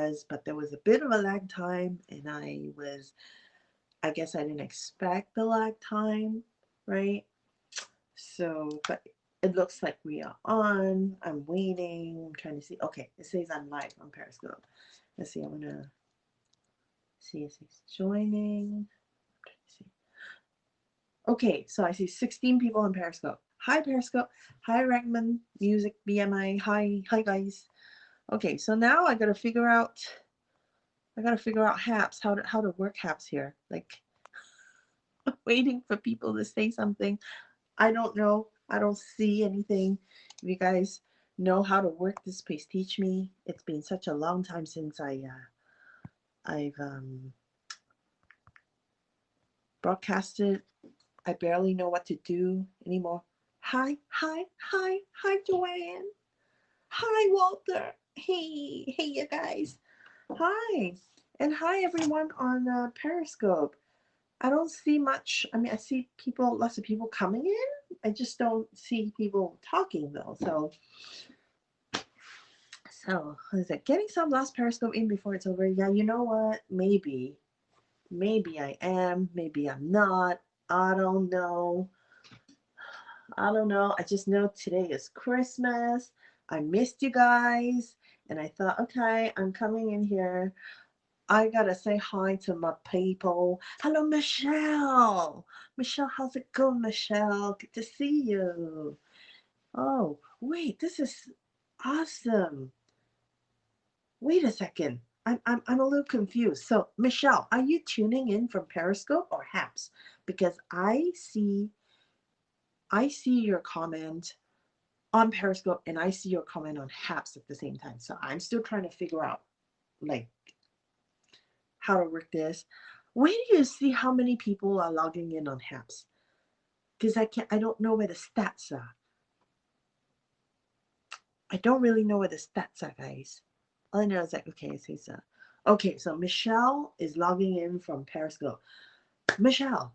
was, but there was a bit of a lag time, and I guess I didn't expect the lag time, right? So, but it looks like we are on. I'm waiting. I'm trying to see. Okay, it says I'm live on Periscope. Let's see. I'm gonna see if he's joining. See. Okay, so I see 16 people on Periscope. Hi Periscope. Hi Ragman Music BMI. Hi guys. Okay, so now I gotta figure out Haps, how to work Haps here. Like waiting for people to say something. I don't know. I don't see anything. If you guys know how to work this, please teach me. It's been such a long time since I've broadcasted. I barely know what to do anymore. Hi, Joanne. Hi, Walter. Hey, you guys. Hi, and hi everyone on Periscope. I don't see much. I mean, I see lots of people coming in. I just don't see people talking though. So is it getting some last Periscope in before it's over? Yeah, you know what? Maybe I am. Maybe I'm not. I don't know. I don't know. I just know today is Christmas. I missed you guys, and I thought, okay, I'm coming in here. I gotta say hi to my people. Hello, Michelle. Michelle, how's it going, Michelle? Good to see you. Oh, wait, this is awesome. Wait a second. I'm a little confused. So, Michelle, are you tuning in from Periscope or Haps? Because I see your comment on Periscope and I see your comment on Haps at the same time. So I'm still trying to figure out like how to work this. Where do you see how many people are logging in on Haps? Because I don't know where the stats are. I don't really know where the stats are, guys. All I know is like, okay, it says okay, so Michelle is logging in from Periscope. Michelle,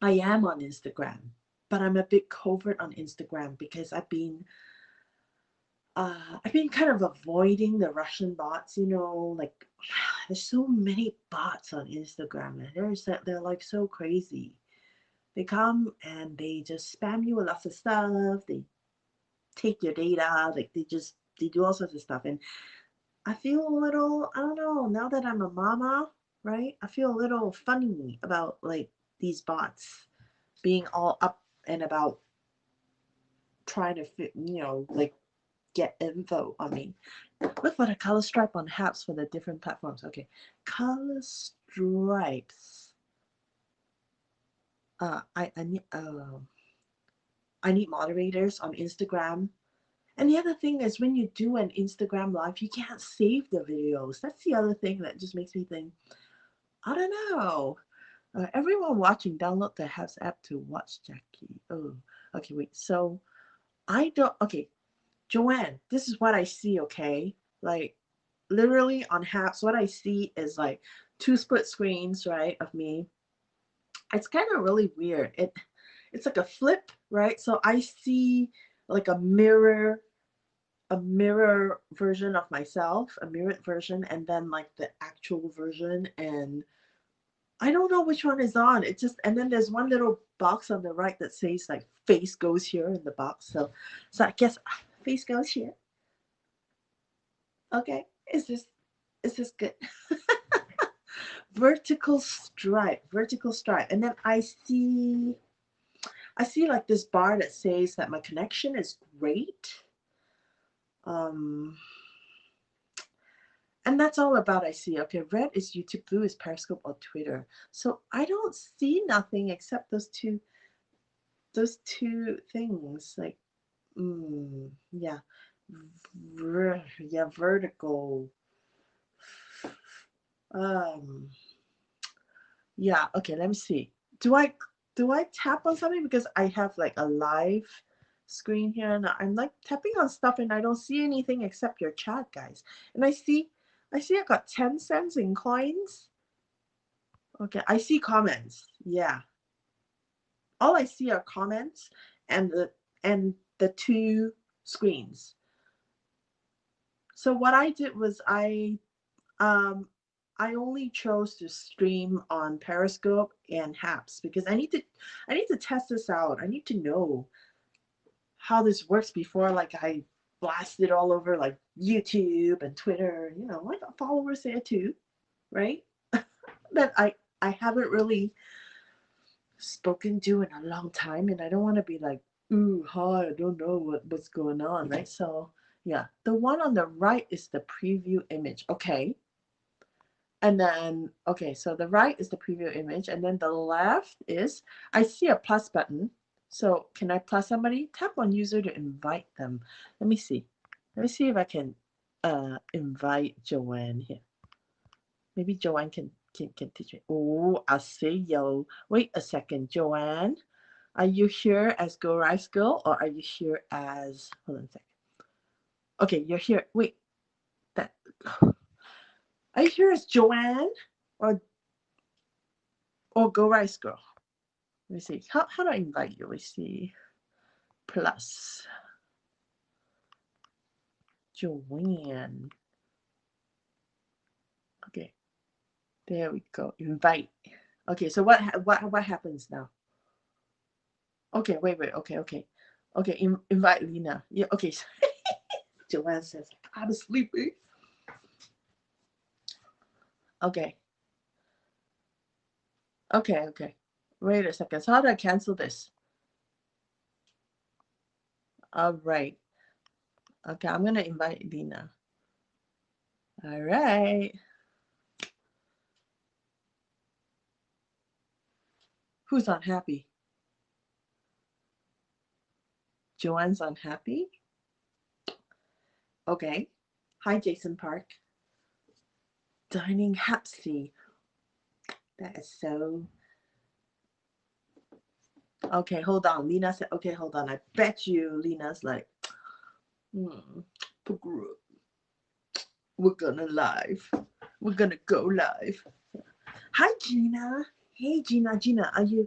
I am on Instagram, but I'm a bit covert on Instagram because I've been kind of avoiding the Russian bots, like there's so many bots on Instagram and they're like so crazy. They come and they just spam you with lots of stuff. They take your data, like they do all sorts of stuff. And I feel a little, I don't know, now that I'm a mama, right? I feel a little funny about like these bots being all up and about trying to fit, like get info on me. Look for the color stripe on Haps for the different platforms. Okay, color stripes. I need moderators on Instagram. And the other thing is when you do an Instagram live, you can't save the videos. That's the other thing that just makes me think, I don't know. Everyone watching, download the Haps app to watch Jackie. Oh, okay, wait. So I don't. Okay, Joanne, this is what I see. Okay, like literally on Haps, what I see is like two split screens, right, of me. It's kind of really weird. It's like a flip, right? So I see like a mirror version of myself, a mirrored version, and then like the actual version. And I don't know which one is on. It just, and then there's one little box on the right that says like face goes here in the box. So I guess face goes here. Okay, is this good? Vertical stripe, and then I see like this bar that says that my connection is great. Um, and that's all about I see. Okay, red is YouTube, blue is Periscope or Twitter. So I don't see nothing except those two things. Like, yeah, yeah, vertical. Um, yeah. Okay, let me see. Do I tap on something because I have like a live screen here and I'm like tapping on stuff and I don't see anything except your chat, guys. And I see I got 10 cents in coins. Okay, I see comments. Yeah. All I see are comments and the two screens. So what I did was I I only chose to stream on Periscope and Haps because I need to test this out. I need to know how this works before like I blast it all over like YouTube and Twitter. I got followers there too, right? That I haven't really spoken to in a long time, and I don't want to be like, ooh, hi, I don't know what's going on, right? So yeah, the one on the right is the preview image. Okay. And then, okay, so the right is the preview image, and then the left is, I see a plus button. So can I plus somebody? Tap on user to invite them. Let me see. Let me see if I can invite Joanne here. Maybe Joanne can teach me. Oh, I see you. Wait a second, Joanne. Are you here as Go Rice Girl or are you here as, hold on a second. Okay, you're here. Wait, that, are you here as Joanne or Go Rice Girl? Let me see. How do I invite you? Let's see. Plus. Joanne. Okay. There we go. Invite. Okay, so what happens now? Okay, wait. Okay. Okay, invite Lena. Yeah, okay. Joanne says, I'm sleepy. Okay. Okay. Wait a second. So how do I cancel this? All right. Okay, I'm gonna invite Lena. All right. Who's unhappy? Joanne's unhappy? Okay. Hi, Jason Park. Dining Hapsy. That is so. Okay, hold on. Lena said, okay, hold on. I bet you Lena's like, we're gonna live. We're gonna go live. Hi, Gina. Hey, Gina. Are you,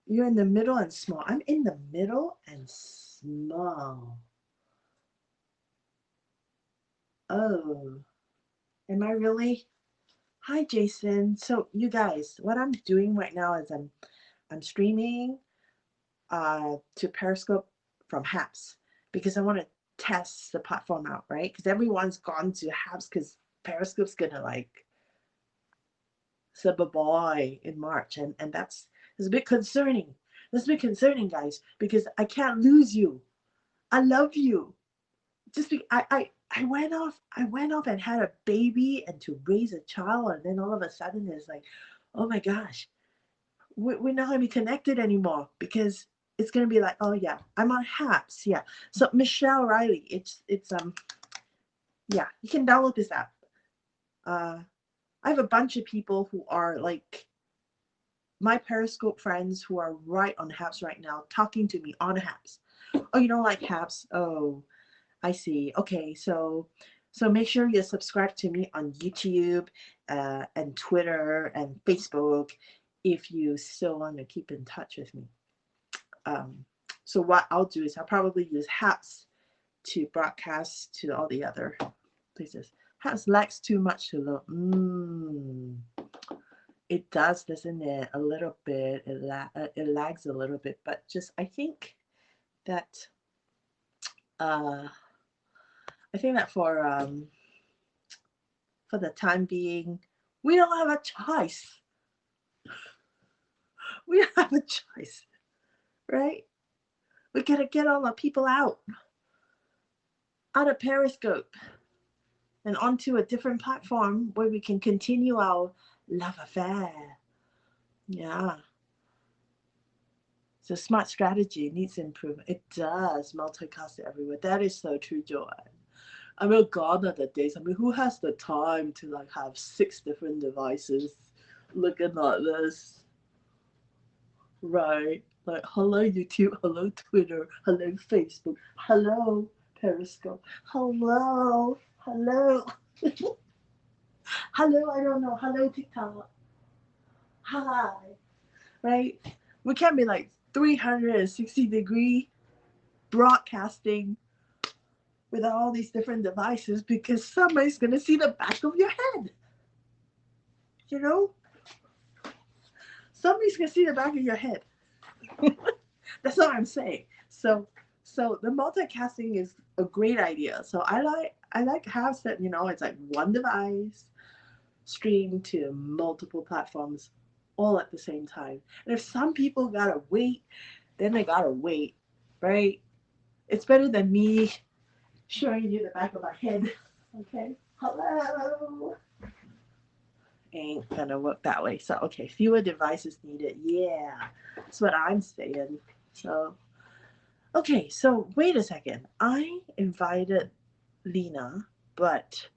you're in the middle and small. I'm in the middle and small. Oh, am I really? Hi, Jason. So you guys, what I'm doing right now is I'm streaming to Periscope from Haps because I want to test the platform out, right? Because everyone's gone to Haps because Periscope's gonna like sub a boy in March, and that's a bit concerning. That's a bit concerning, guys, because I can't lose you. I love you. Just be I went off and had a baby and to raise a child, and then all of a sudden it's like, oh my gosh, we're not going to be connected anymore because it's going to be like, oh yeah, I'm on Haps. Yeah. So Michelle Riley, it's yeah, you can download this app. I have a bunch of people who are like my Periscope friends who are right on Haps right now talking to me on Haps. Oh, you don't like Haps? Oh, I see. Okay, so make sure you subscribe to me on YouTube and Twitter and Facebook if you still want to keep in touch with me. So what I'll do is I'll probably use Haps to broadcast to all the other places. Haps lags too much to load. It does, doesn't it? A little bit. It lags a little bit, but just I think that for the time being, we don't have a choice. We don't have a choice, right? We gotta get all the people out of Periscope and onto a different platform where we can continue our love affair. Yeah. It's a smart strategy. It needs improvement. It does multicast everywhere. That is so true, Joanne. I mean, gone are the days. I mean, who has the time to like have 6 different devices looking like this? Right. Like, hello YouTube, hello Twitter, hello Facebook, hello Periscope, hello. Hello, I don't know, hello TikTok, hi, right? We can't be like 360-degree broadcasting with all these different devices because somebody's going to see the back of your head. You know, somebody's going to see the back of your head. That's what I'm saying. So the multicasting is a great idea. So I like apps that, it's like one device stream to multiple platforms all at the same time. And if some people gotta wait, then they gotta wait, right? It's better than me showing you the back of my head. Okay. Hello. Ain't gonna work that way. So okay, fewer devices needed. Yeah. That's what I'm saying. So okay, so wait a second. I invited Lena, but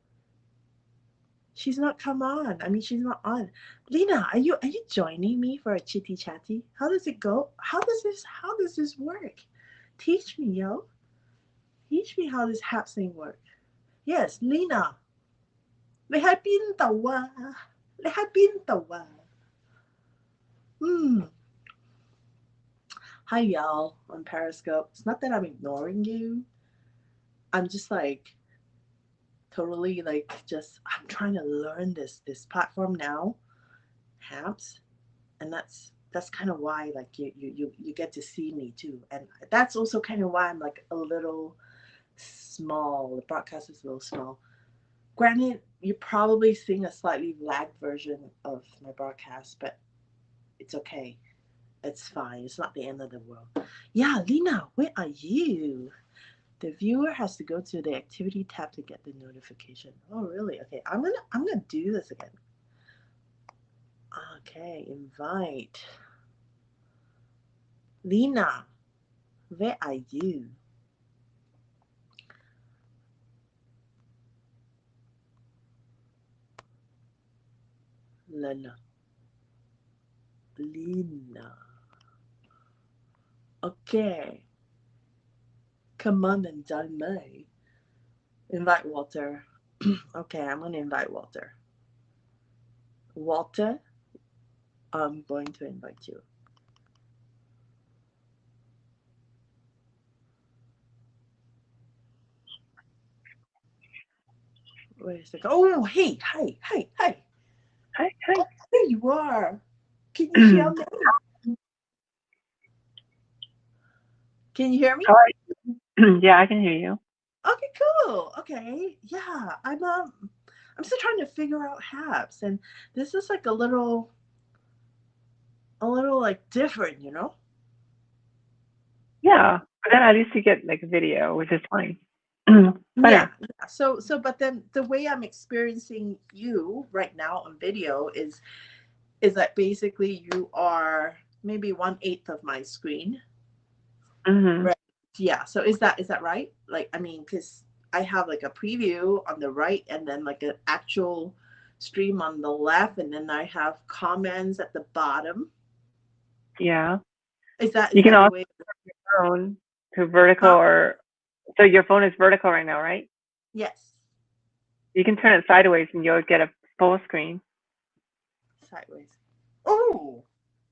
she's not come on. I mean, she's not on. Lena, are you joining me for a chitty chatty? How does it go? How does this work? Teach me, yo. Teach me how this hap thing work. Yes, Lena. 你喺邊度啊？你喺邊度啊？Hmm. Hi, y'all, on Periscope. It's not that I'm ignoring you. I'm just like totally like just I'm trying to learn this platform now, Haps, and that's kind of why like you get to see me too, and that's also kind of why I'm like a little small. The broadcast is a little small. Granted, you're probably seeing a slightly lagged version of my broadcast, but it's okay. It's fine. It's not the end of the world. Yeah, Lena, where are you? The viewer has to go to the activity tab to get the notification. Oh, really? Okay, I'm gonna do this again. Okay, invite. Lena, where are you? Lena. Lena. Okay. Come on and join me. Invite Walter. Okay, I'm gonna invite Walter. Walter, I'm going to invite you. Wait a second. Oh, hey, hi, hi, hi. Hi, hi. There you are. Can you hear me? Can you hear me? How are you? Yeah, I can hear you. Okay, cool. Okay, yeah. I'm still trying to figure out Habs, and this is like a little like different. Yeah, but then at least you get like a video, which is fine. Yeah, Better. yeah. So, but then the way I'm experiencing you right now on video is that basically you are maybe 1/8 of my screen, Hmm. right? Yeah. So is that right? Like, I mean, because I have like a preview on the right, and then like an actual stream on the left, and then I have comments at the bottom. Yeah. Is that You is can that the also way? phone to vertical Huh? or so your phone is vertical right now, right? Yes. You can turn it sideways and you'll get a full screen. Sideways. Oh,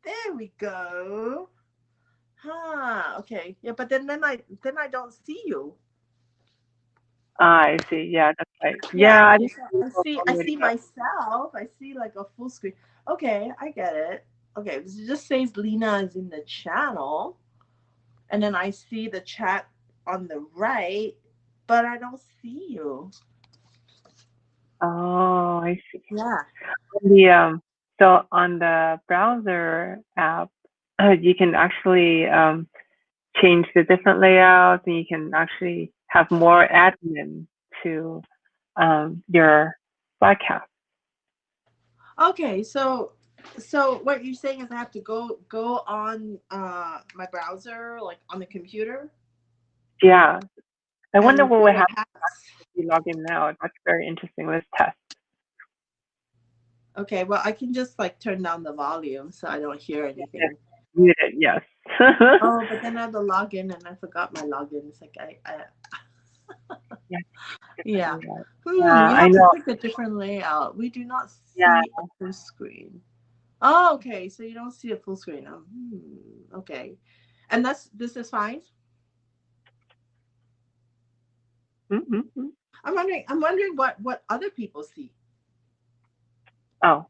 there we go. Huh. Okay. Yeah, but then I don't see you. Ah, I see. Yeah, that's right. Yeah. Yeah, I Okay. think So it's I a see. I long way to see go. myself. I see like a full screen. Okay, I get it. Okay, it just says Lena is in the channel, and then I see the chat on the right, but I don't see you. Oh, I see. Yeah. The so on the browser app, you can actually change the different layouts, and you can actually have more admin to your broadcast. Okay. So what you're saying is I have to go on my browser, like on the computer, Yeah, I wonder and what go would to happen apps. if you log in now. That's very interesting. Let's test. Okay, well, I can just like turn down the volume so I don't hear Yes, anything. muted. Yes. Oh, but then I have to log in and I forgot my login. It's like I Yeah, yeah. different layout. You I have to know. pick a different layout. We do not Yeah. see a full screen. Oh, okay. So you don't see a full screen. Okay. And this is fine. Mm-hmm. I'm wondering what other people see. Oh,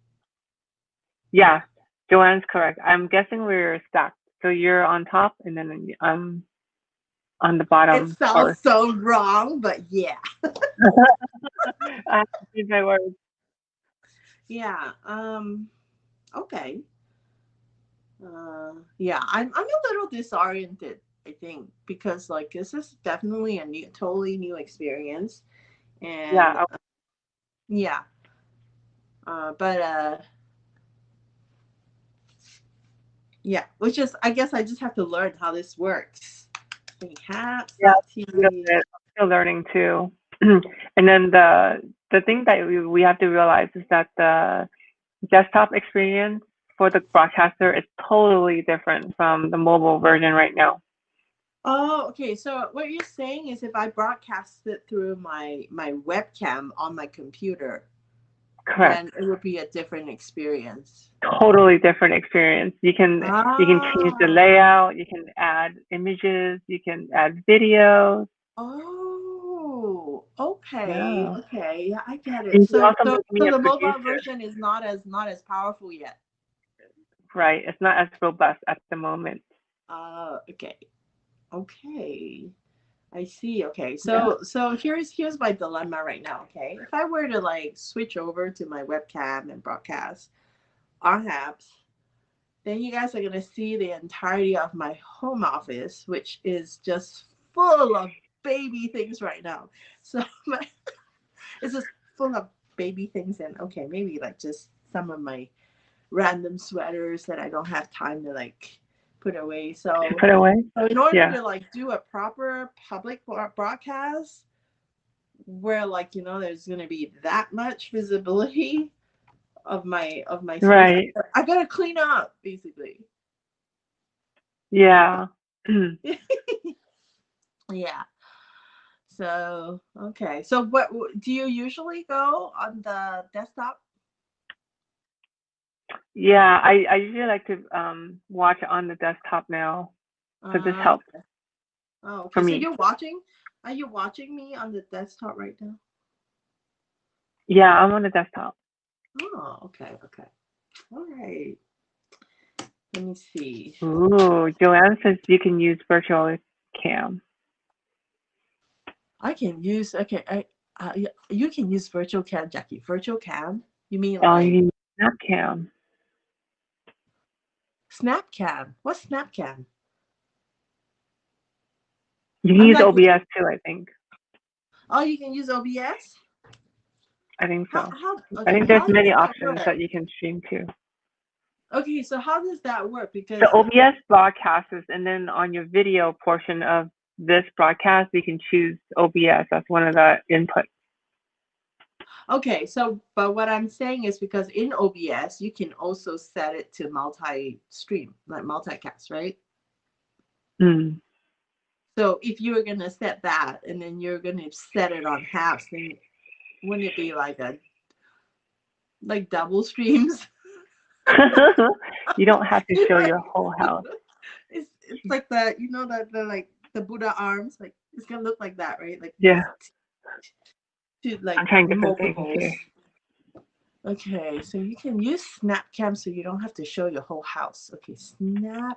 yeah. Joanne's correct. I'm guessing we're stacked. So you're on top, and then I'm on the It bottom sounds first. so wrong, but yeah. I have to use my words. Yeah. Okay. Yeah, I'm a little disoriented, I think, because like this is definitely a totally new experience, Yeah. and yeah, but yeah, which is I guess I just have to learn how this works. Perhaps Yeah. not A little TV. bit. I'm still learning too. And then the thing that we have to realize is that the desktop experience for the broadcaster is totally different from the mobile version right now. Oh, okay. So what you're saying is if I broadcast it through my webcam on my computer, Correct. then it would be a different experience. Totally different experience. You can change the Ah. layout, you can add images, you can add videos. Oh, okay, Yeah. okay. Yeah, I get it. And you can So also so make me so a the mobile producer. version is not as powerful yet. Right. It's not as robust at the moment. Okay. Okay. I see. Okay. Yeah. So here's my dilemma right now, okay? If I were to like switch over to my webcam and broadcast on apps, then you guys are gonna see the entirety of my home office, which is just full of baby things right now. So my it's just full of baby things and okay, maybe like just some of my random sweaters that I don't have time to like put away. To put away. So in order Yeah. to like do a proper public broadcast where like there's gonna be that much visibility of my space, Right. I gotta clean up basically. Yeah. Yeah. So okay. So what do you usually go on the desktop? Yeah. I usually like to watch it on the desktop now. So this Uh, helps oh, for okay. So me. you're watching? Are you watching me on the desktop right now? Yeah, I'm on the desktop. Oh, okay, okay. All right. Let me see. Ooh, Joanne says you can use virtual cam. I can use okay. You can use virtual cam, Jackie. Virtual cam? You mean Oh, like you can use Snapcam. Snapcam? What's Snapcam? You can I'm use like, OBS too, I think. oh, you can use OBS. I think so. How? I Okay, think there's how does many that options work? that you can stream to. Okay, so how does that work? The Because OBS broadcasts, and then on your video portion of this broadcast, you can choose OBS. That's one of the inputs. okay, so but what I'm saying is because in OBS you can also set it to multi-stream, like multicast, right? Mm. So if you were gonna set that and then you're gonna set it on halves, then wouldn't it be like double streams? You don't have to show your whole house. It's like the the like the Buddha arms, like it's gonna look like that, right? Like Yeah, just two I'm like trying different things multiples. here. Okay, so you can use Snapcam so you don't have to show your whole house. Okay, Snapcam.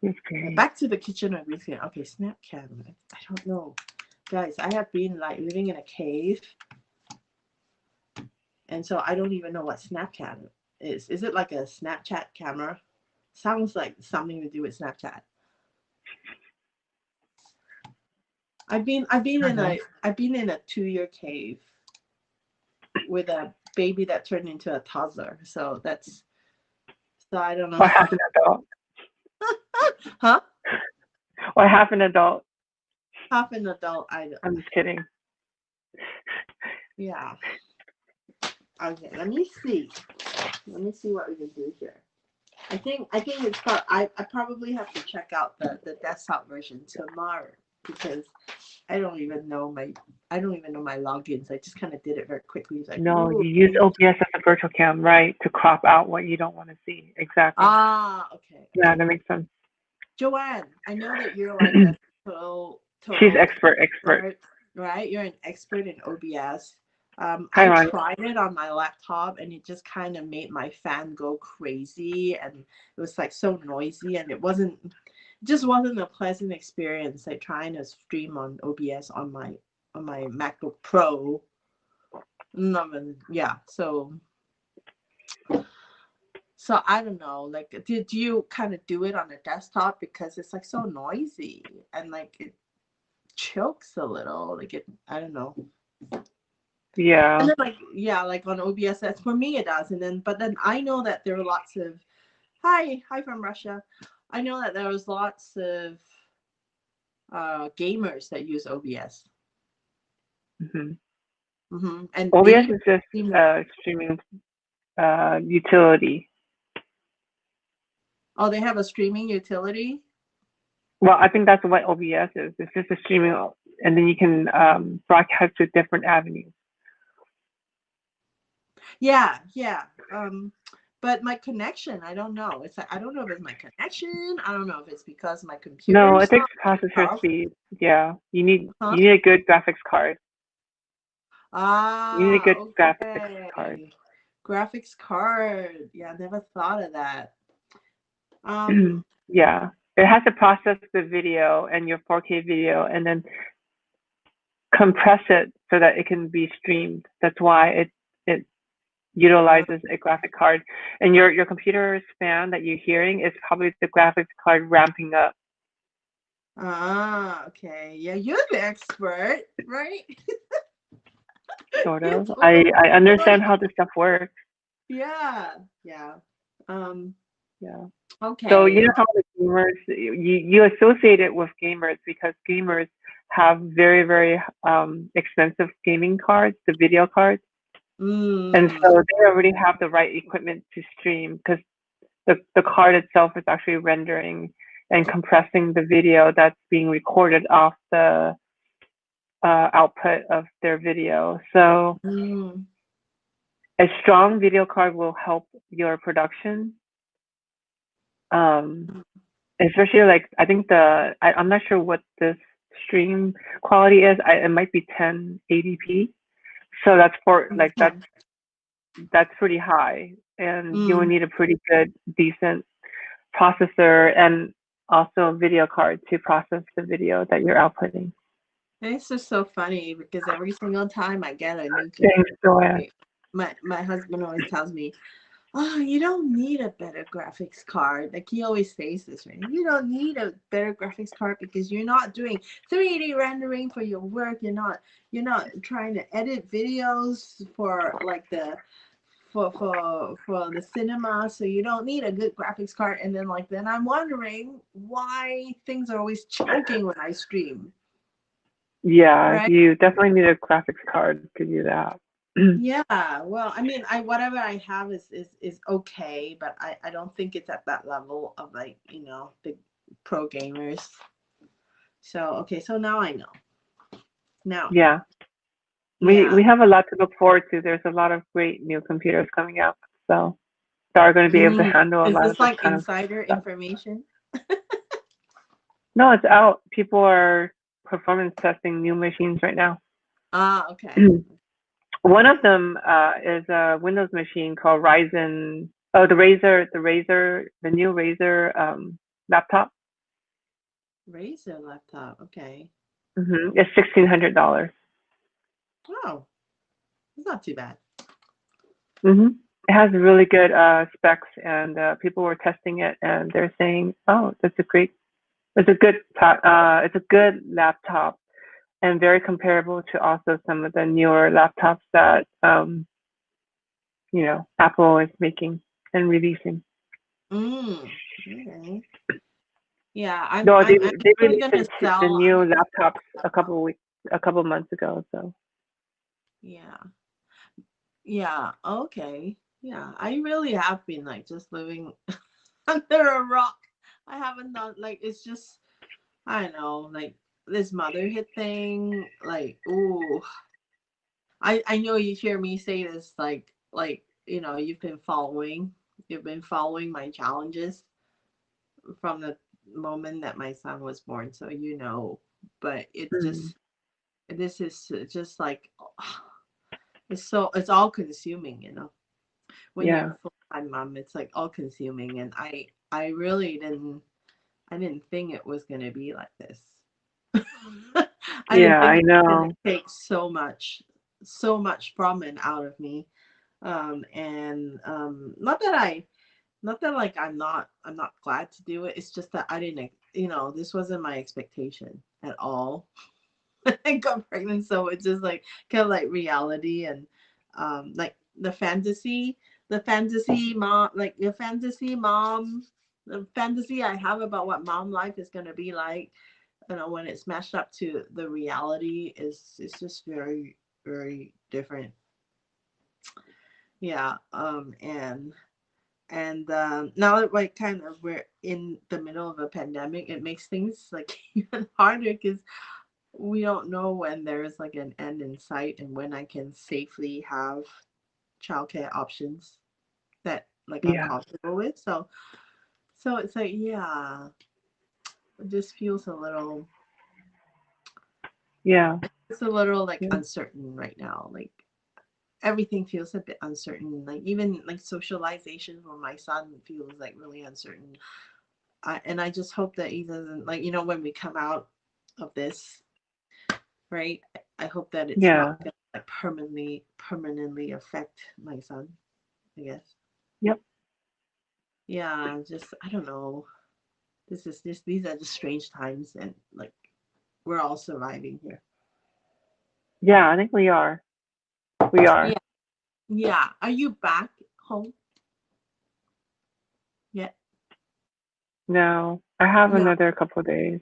That's great. Back to the kitchen everything. Okay, Snapcam. I don't know. Guys, I have been like living in a cave, and so I don't even know what Snapcam is. Is it like a Snapchat camera? Sounds like something to do with Snapchat. I've been in a 2-year cave with a baby that turned into a toddler. So I don't know. Or half an adult. Huh? Or half an adult. Half an adult. I don't. I'm just kidding. Yeah. Okay. Let me see. Let me see what we can do here. I think it's I probably have to check out the desktop version tomorrow because I don't even know my logins. I just kind of did it very quickly. It's like, No, ooh. you use OBS as a virtual cam, right, to crop out what you don't want to see. Exactly. Ah, okay, Yeah, okay. that makes sense. Joanne, I know that you're like a She's total expert. right? You're an expert in OBS. Hi, I Ron. tried it on my laptop and it just kind of made my fan go crazy, and it was like so noisy, and just wasn't a pleasant experience, like trying to stream on OBS on my MacBook Pro. No, yeah, so I don't know, like did you kind of do it on a desktop because it's like so noisy and like it chokes a little, like it, I don't know. Yeah. And then like yeah, like on OBS, that's for me it does. And then but then I know that there are lots of hi from Russia. I know that there was lots of gamers that use OBS. And OBS they is just streaming utility. Oh, they have a streaming utility? Well, I think that's what OBS is. It's just a streaming, and then you can broadcast to different avenues. Yeah. But my connection, I don't know. It's like, I don't know if it's my connection. I don't know if it's because my computer. No, it takes processor speed. Yeah, you need a good graphics card. You need a good graphics card. Graphics card. Yeah, I never thought of that. Yeah, it has to process the video and your 4K video, and then compress it so that it can be streamed. That's why it utilizes a graphic card. And your computer's fan that you're hearing is probably the graphics card ramping up. Okay. Yeah, you're the expert, right? Sort of. I understand how this stuff works. Yeah. Yeah. Okay. So you know how the gamers, you associate it with gamers because gamers have very, very expensive gaming cards, the video cards. And so they already have the right equipment to stream because the card itself is actually rendering and compressing the video that's being recorded off the output of their video. So a strong video card will help your production. Especially like I think I'm not sure what this stream quality is. It might be 1080p. So that's that's pretty high, and you will need a pretty good, decent processor and also a video card to process the video that you're outputting. It's just so funny because every single time I get a new computer, my husband always tells me, "Oh, you don't need a better graphics card." Like he always says this, right? You don't need a better graphics card because you're not doing 3D rendering for your work. You're not trying to edit videos for like for the cinema, so you don't need a good graphics card. And then I'm wondering why things are always choking when I stream. Yeah, right? You definitely need a graphics card to do that. Yeah, well, I mean, whatever I have is okay, but I don't think it's at that level of like, the pro gamers. So okay, so now I know. Now. Yeah. We have a lot to look forward to. There's a lot of great new computers coming out, so they are going to be able to handle a lot of this like insider information? No, it's out. People are performance testing new machines right now. Okay. One of them is a Windows machine called Ryzen. Oh, the new Razer laptop. Razer laptop, okay. It's $1,600. Wow, it's not too bad. It has really good specs, and people were testing it, and they're saying, "Oh, it's a good laptop, and very comparable to also some of the newer laptops that Apple is making and releasing." Okay. Yeah, they released the new laptops a couple months ago. So. Yeah. Okay. Yeah, I really have been like just living under a rock. I haven't done like it's just I don't know like this motherhood thing. Like, ooh, I know you hear me say this like you've been following my challenges from the moment that my son was born, so you know. But it's Mm. just this is just like it's all consuming, you know. When you're Yeah. a full-time mom, it's like all consuming, and I really I didn't think it was gonna be like this. I didn't Yeah, think I it was gonna know. take so much from and out of me. And not that not that like I'm not glad to do it. It's just that I didn't, you know, this wasn't my expectation at all. I got pregnant, so it's just like kind of like reality and like the fantasy mom, like the fantasy mom, the fantasy I have about what mom life is gonna be like, you know, when it's mashed up to the reality is it's just very different. Yeah. And now that like kind of we're in the middle of a pandemic, it makes things like even harder because we don't know when there's like an end in sight and when I can safely have childcare options that like I'm Yeah. comfortable with. So it's like yeah, it just feels a little Yeah. it's a little like Yeah. uncertain right now. Like everything feels a bit uncertain. Like even like socialization for my son feels like really uncertain. And I just hope that he doesn't like, you know, when we come out of this, right? I hope that it's not Yeah. gonna like permanently affect my son, I guess. Yep. Yeah, just I don't know. This is just these are just strange times and like we're all surviving here. Yeah, I think we are. We are. Yeah. Yeah. Are you back home yet? No, I have No. another couple of days.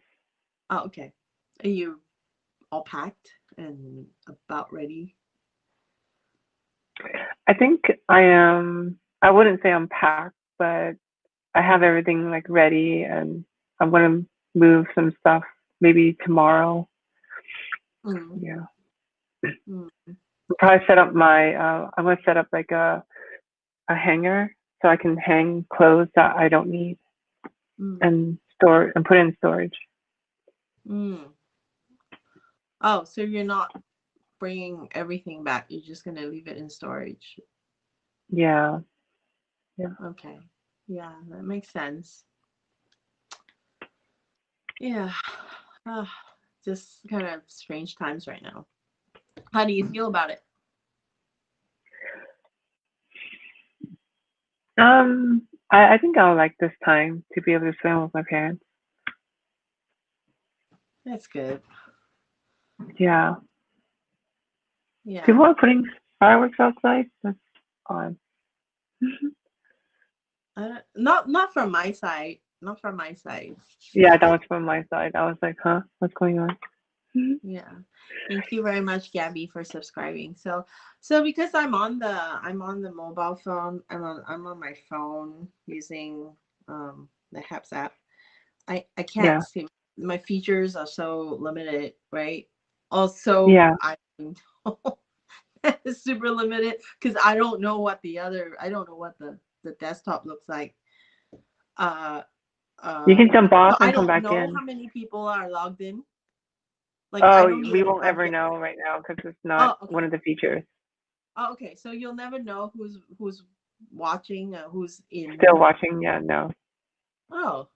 Oh, okay. Are you all packed and about ready? I think I am, I wouldn't say I'm packed, but I have everything like ready and I'm gonna move some stuff maybe tomorrow. Mm, Yeah. mm, I'll probably set up my I'm gonna set up like a hanger so I can hang clothes that I don't need mm, and store and put in storage. mm. Oh, so you're not bringing everything back. You're just gonna leave it in storage. Yeah. Yeah. Okay. Yeah, that makes sense. Yeah. Ah, just kind of strange times right now. How do you feel about it? I think I'll like this time to be able to swim with my parents. That's good. Yeah. Yeah. People are putting fireworks outside. That's odd. Not from my side. Not from my side. Yeah, that was from my side. I was like, huh? What's going on? Yeah. Thank you very much, Gabby, for subscribing. So because I'm on the mobile phone, I'm on my phone using the Haps app. I can't Yeah. see my features are so limited, right? Also, Yeah. I it's super limited because I don't know what the desktop looks like. Uh You can jump so off I and come don't back know how in. many people are logged in. Like I Oh, don't we even won't have ever the know right now because it's not oh one okay. of the features. Oh, okay. So you'll never know who's watching, who's in. Still watching? Yeah, no. Oh,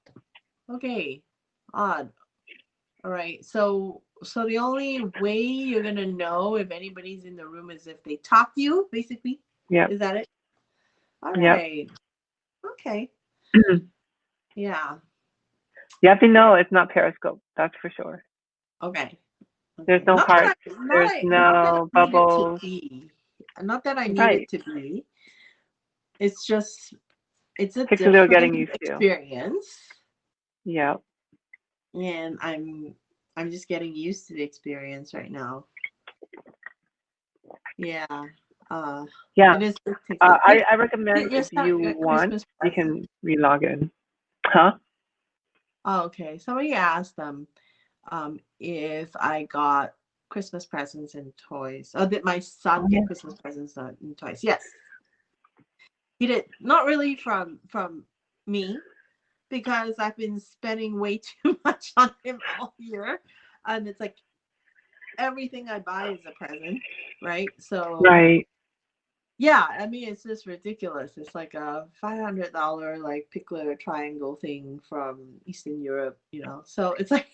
okay. Odd. All right. So the only way you're gonna know if anybody's in the room is if they talk to you, basically. Yep. Is that it? All Yep. right. Okay. Yeah. You have to know it's not Periscope. That's for sure. Okay. There's Okay. no hearts. There's Not that no I need it to bubbles. be. Not that I need it Right. to be. It's just it's a Takes a little different getting used to. experience, Yep. and I'm just getting used to the experience right now. Yeah. Uh, Yeah. it is. It takes a I recommend if you your want, Christmas you present. can relog in. Huh? Oh, okay. Somebody asked if I got Christmas presents and toys. Oh, did my son Oh, get yeah. Christmas presents and toys? Yes, he did. Not really from me, because I've been spending way too much on him all year, and it's like everything I buy is a present, right? So Right. yeah, I mean it's just ridiculous. It's like a $500 like pickler triangle thing from Eastern Europe, you know. So it's like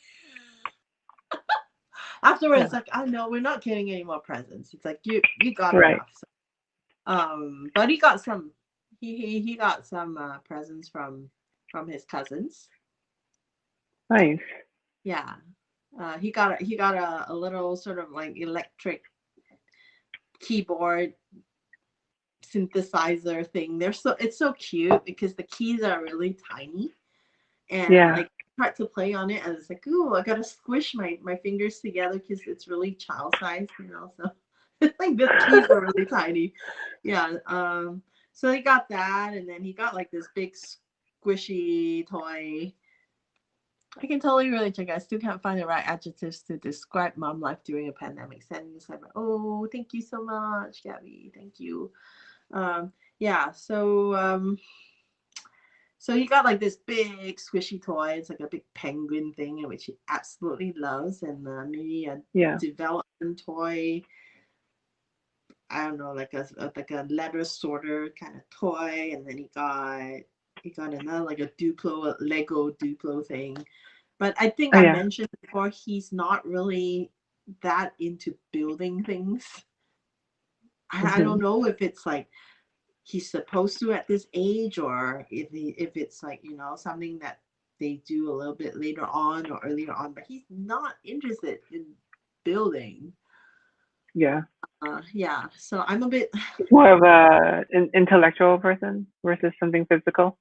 afterwards, Yeah. like I know we're not getting any more presents. It's like you got Right. enough. So, but he got some. He got some presents from his cousins. Nice. Yeah, he got a little sort of like electric keyboard synthesizer thing. They're so it's so cute because the keys are really tiny and Yeah. like hard to play on it. And it's like, ooh, I gotta squish my fingers together because it's really child sized, you know. So it's like the keys are really tiny. Yeah. So he got that, and then he got like this big squishy toy. I can totally relate to you. I still can't find the right adjectives to describe mom life during a pandemic. Sending this like, oh, thank you so much, Gabby. Thank you. Yeah. So he got like this big squishy toy. It's like a big penguin thing, which he absolutely loves, and maybe a Yeah. development toy. I don't know, like a letter sorter kind of toy, and then he got another like a Duplo, a Lego Duplo thing. But I think Oh, I yeah. mentioned before he's not really that into building things. I Hmm. don't know if it's like he's supposed to at this age, or if it's like something that they do a little bit later on or earlier on. But he's not interested in building. Yeah. Yeah, so I'm a bit It's more of a intellectual person versus something physical.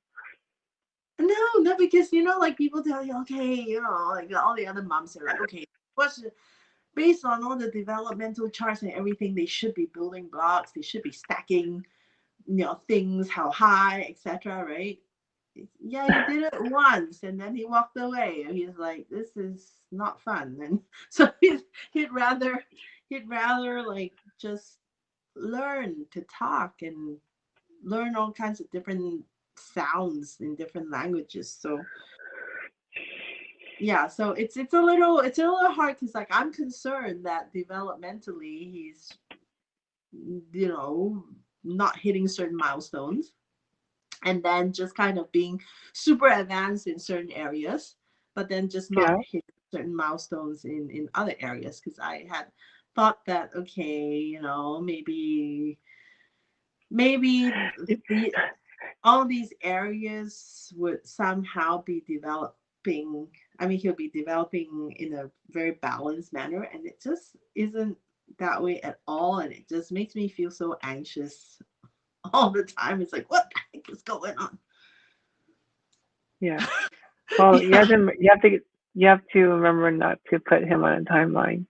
no, because like people tell you, okay, like all the other moms are like, okay, what's based on all the developmental charts and everything, they should be building blocks, they should be stacking, things, how high, etc. Right? Yeah, he did it once, and then he walked away. And he's like, "This is not fun." And so he'd rather like just learn to talk and learn all kinds of different sounds in different languages. So yeah, so it's a little hard because like I'm concerned that developmentally he's not hitting certain milestones and then just kind of being super advanced in certain areas, but then just not Yeah. hitting certain milestones in other areas. Because I had thought that okay, maybe the all these areas would somehow be developing. I mean, he'll be developing in a very balanced manner, and it just isn't that way at all. And it just makes me feel so anxious all the time. It's like, what the heck is going on? Yeah. Well, Yeah, you have to remember not to put him on a timeline.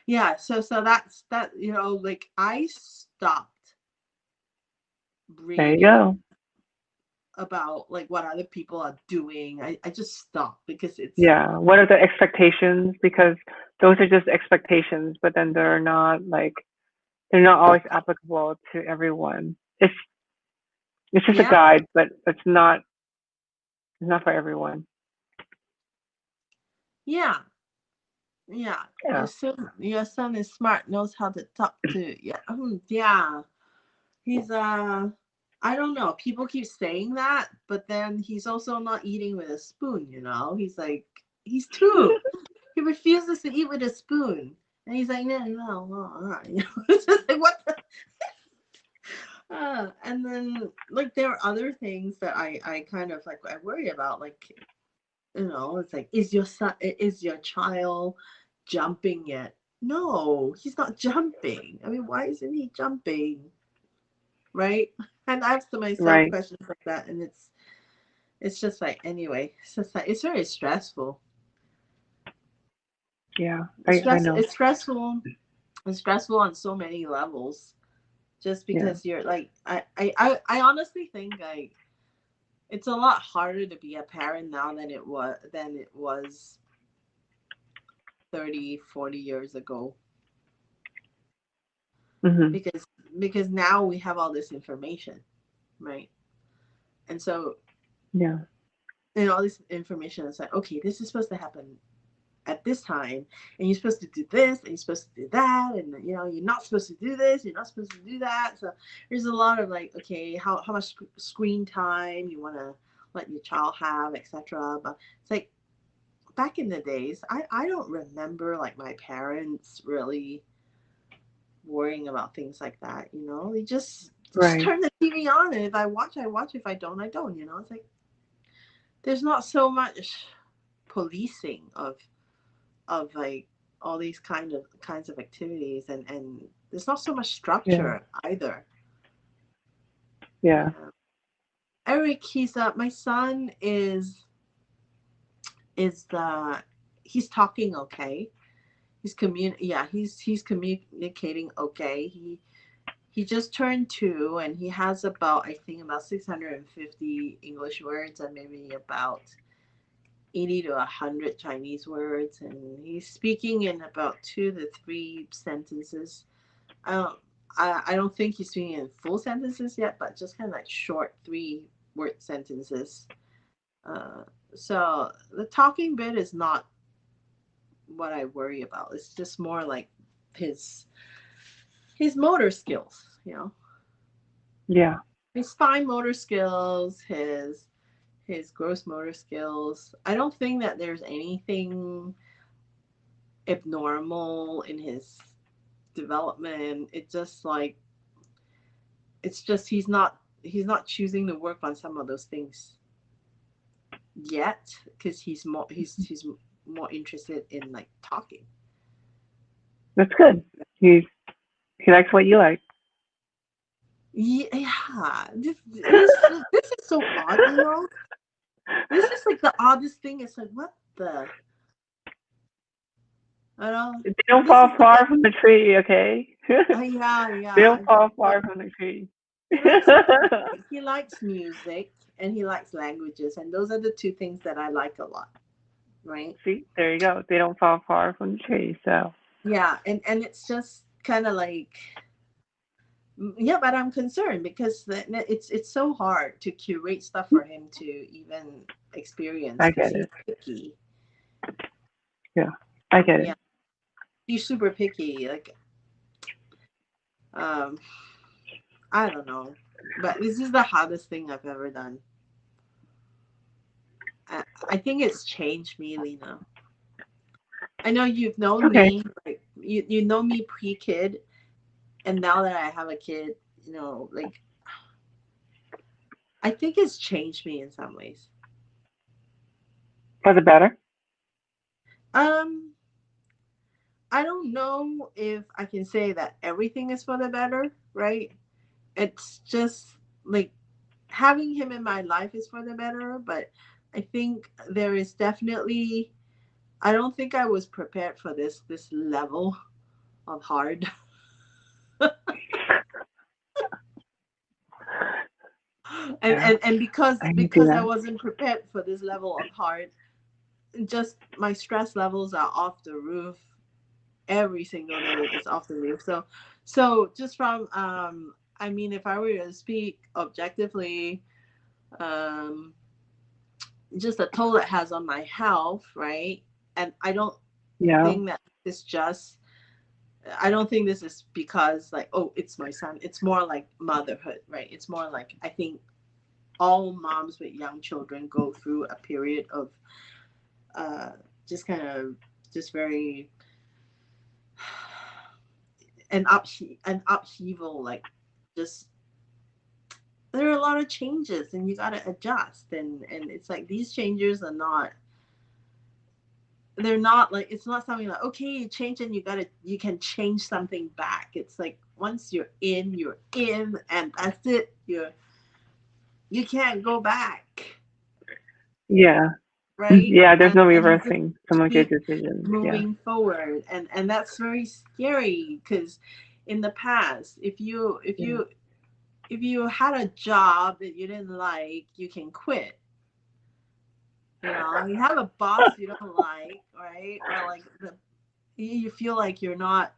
yeah. So that's that. Like I stopped There you reading go. about like what other people are doing. I just stopped because it's Yeah. What are the expectations? Because those are just expectations, but then they're not always applicable to everyone. It's just a yeah, guide, but it's not for everyone. yeah. Yeah, Yeah. your son is smart, knows how to talk to. Yeah, yeah. He's I don't know. People keep saying that, but then he's also not eating with a spoon. He's like he's two. He refuses to eat with a spoon, and he's like, no, no, no, no. It's just like what the. And then like there are other things that I kind of like I worry about, like it's like, is your child jumping yet? No, he's not jumping. I mean, why isn't he jumping? Right? And I ask myself Right. questions like that, and it's just like anyway, it's just like it's very stressful. Yeah. I know. It's stressful. It's stressful on so many levels. Just Yeah. because you're like, I honestly think like it's a lot harder to be a parent now than it was 30, 40 years ago. Hmm. because because now we have all this information, right? And so Yeah. and all this information is like, okay, this is supposed to happen at this time, and you're supposed to do this, and you're supposed to do that, and you're not supposed to do this, you're not supposed to do that. So there's a lot of like, okay, how much screen time you want to let your child have, etc. But it's like back in the days, I don't remember like my parents really worrying about things like that. They just Right. turn the TV on, and if I watch, I watch. If I don't, I don't. It's like there's not so much policing of like all these kinds of activities, and there's not so much Yeah. structure either. Yeah. Yeah. Eric, my son is he's talking okay. He's communicating okay. He just turned 2, and he has about, I think, about 650 English words and maybe about 80 to 100 Chinese words, and he's speaking in about 2 to 3 sentences. Um, I don't think he's speaking in full sentences yet, but just kind of like short 3-word sentences. Uh, so the talking bit is not what I worry about. It's just more like his his motor skills. Yeah. His fine motor skills, his gross motor skills. I don't think that there's anything abnormal in his development. It's just he's not choosing to work on some of those things yet, because he's more interested in like talking. That's good. He likes what you like. Yeah, this is so odd. This is like the oddest thing. It's like, what the? I don't. They don't This fall is far from the tree, okay? yeah, They yeah. don't fall far from the tree. He likes music. He likes music, and he likes languages, and those are the 2 things that I like a lot, right? See, there you go. They don't fall far from the tree. So Yeah, and it's just kind of like, yeah, but I'm concerned because it's so hard to curate stuff for him to even experience I because get he's it. picky. Yeah, I get Yeah, it. he's super picky. Like, um, I don't know, but this is the hardest thing I've ever done. I think it's changed me, Lena. I know you've known Okay. me, like you know me pre-kid, and now that I have a kid, like I think it's changed me in some ways. For the better. Um, I don't know if I can say that everything is for the better, right? It's just like having him in my life is for the better, but I think there is definitely, I don't think I was prepared for this level of hard. and Yeah, and, and because I can see because I that. wasn't prepared for this level of hard, just my stress levels are off the roof. Every single day is off the roof. So just from I mean, if I were to speak objectively, um just the toll it has on my health, right? And I don't Yeah. think that this just I don't think this is because like, oh, it's my son. It's more like motherhood, right? It's more like, I think all moms with young children go through a period of uh just kind of just very an upheaval, like just there are a lot of changes and you got to adjust, and it's like these changes are not, they're not like, it's not something like, okay, you change and you can change something back. It's like once you're in, and that's it. You can't go back, Yeah. right? Yeah. There's no And you just reversing some of your keep decisions. Yeah. moving forward, and that's very scary because in the past, Yeah. if you had a job that you didn't like, you can quit. You have a boss you don't like, right? Or like you feel like you're not,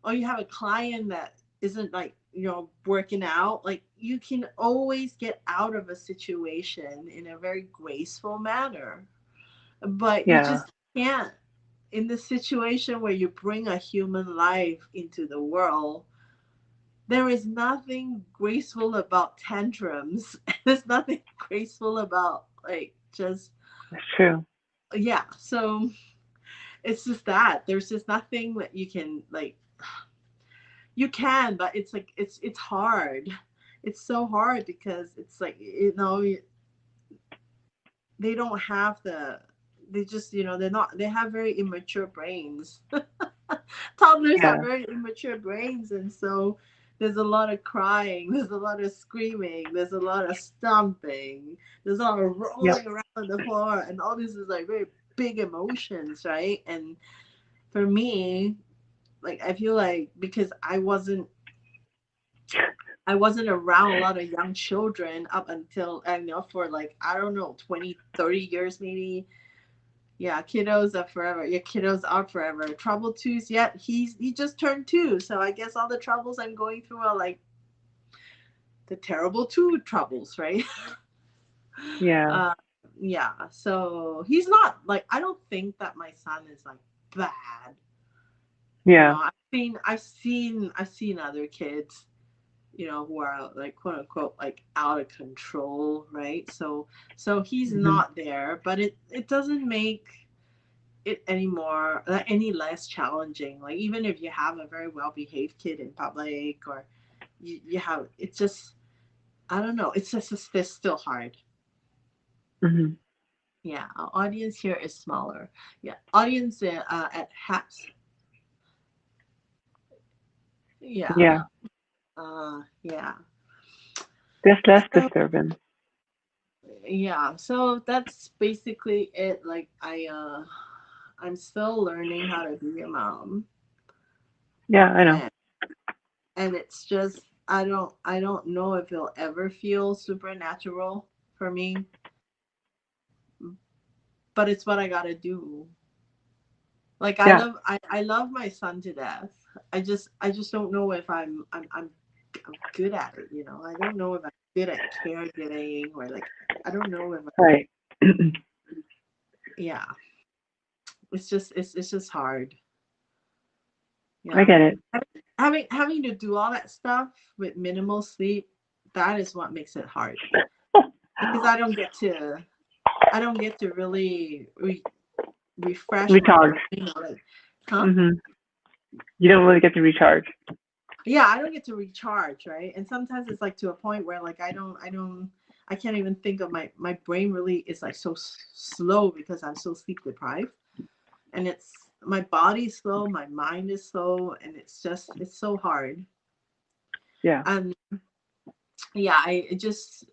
or you have a client that isn't like, working out, like you can always get out of a situation in a very graceful manner, but you Yeah. just can't in the situation where you bring a human life into the world. There is nothing graceful about tantrums. There's nothing graceful about like just, That's true. yeah. So it's just that there's just nothing that you can like. You can, but it's like it's hard. It's so hard because it's like, they don't have the, they just, they're not, they have very immature brains. Toddlers have Yeah. very immature brains, and so there's a lot of crying, there's a lot of screaming, there's a lot of stomping, there's a lot of Yep. rolling around on the floor, and all this is like very big emotions, right? And for me, like I feel like because I wasn't around a lot of young children up until, for like, I don't know, 20, 30 years maybe. Yeah, kiddos are forever. Yeah, kiddos are forever. Trouble twos, yeah, he just turned 2. So I guess all the troubles I'm going through are like the terrible 2 troubles, right? Yeah. uh, yeah. So he's not like, I don't think that my son is like bad. Yeah. I've seen other kids, who are like quote unquote like out of control, right? So he's Hmm. not there, but it doesn't make it anymore any less challenging. Like even if you have a very well behaved kid in public, or you have, it's just, I don't know, it's still hard. Hmm. Yeah, our audience here is smaller. Yeah, audience at HAPS. Yeah. Yeah. Yeah. There's less So disturbance. yeah, so that's basically it. Like I'm still learning how to be a mom, Yeah, I know. and it's just, I don't know if it'll ever feel supernatural for me, but it's what I gotta do. Like Yeah. I love my son to death. I just don't know if I'm good at it. I don't know if I'm good at caregiving, or like I don't know if Right. yeah. It's just hard. I Yeah. get it. Having to do all that stuff with minimal sleep, that is what makes it hard, because I don't get to really refresh my Recharge. brain, like, huh? Hmm. You don't really get to recharge. Yeah, I don't get to recharge, right? And sometimes it's like to a point where like I can't even think of my brain really is like so slow because I'm so sleep deprived, and it's my body's slow, my mind is slow, and it's so hard. Yeah. And yeah, I it just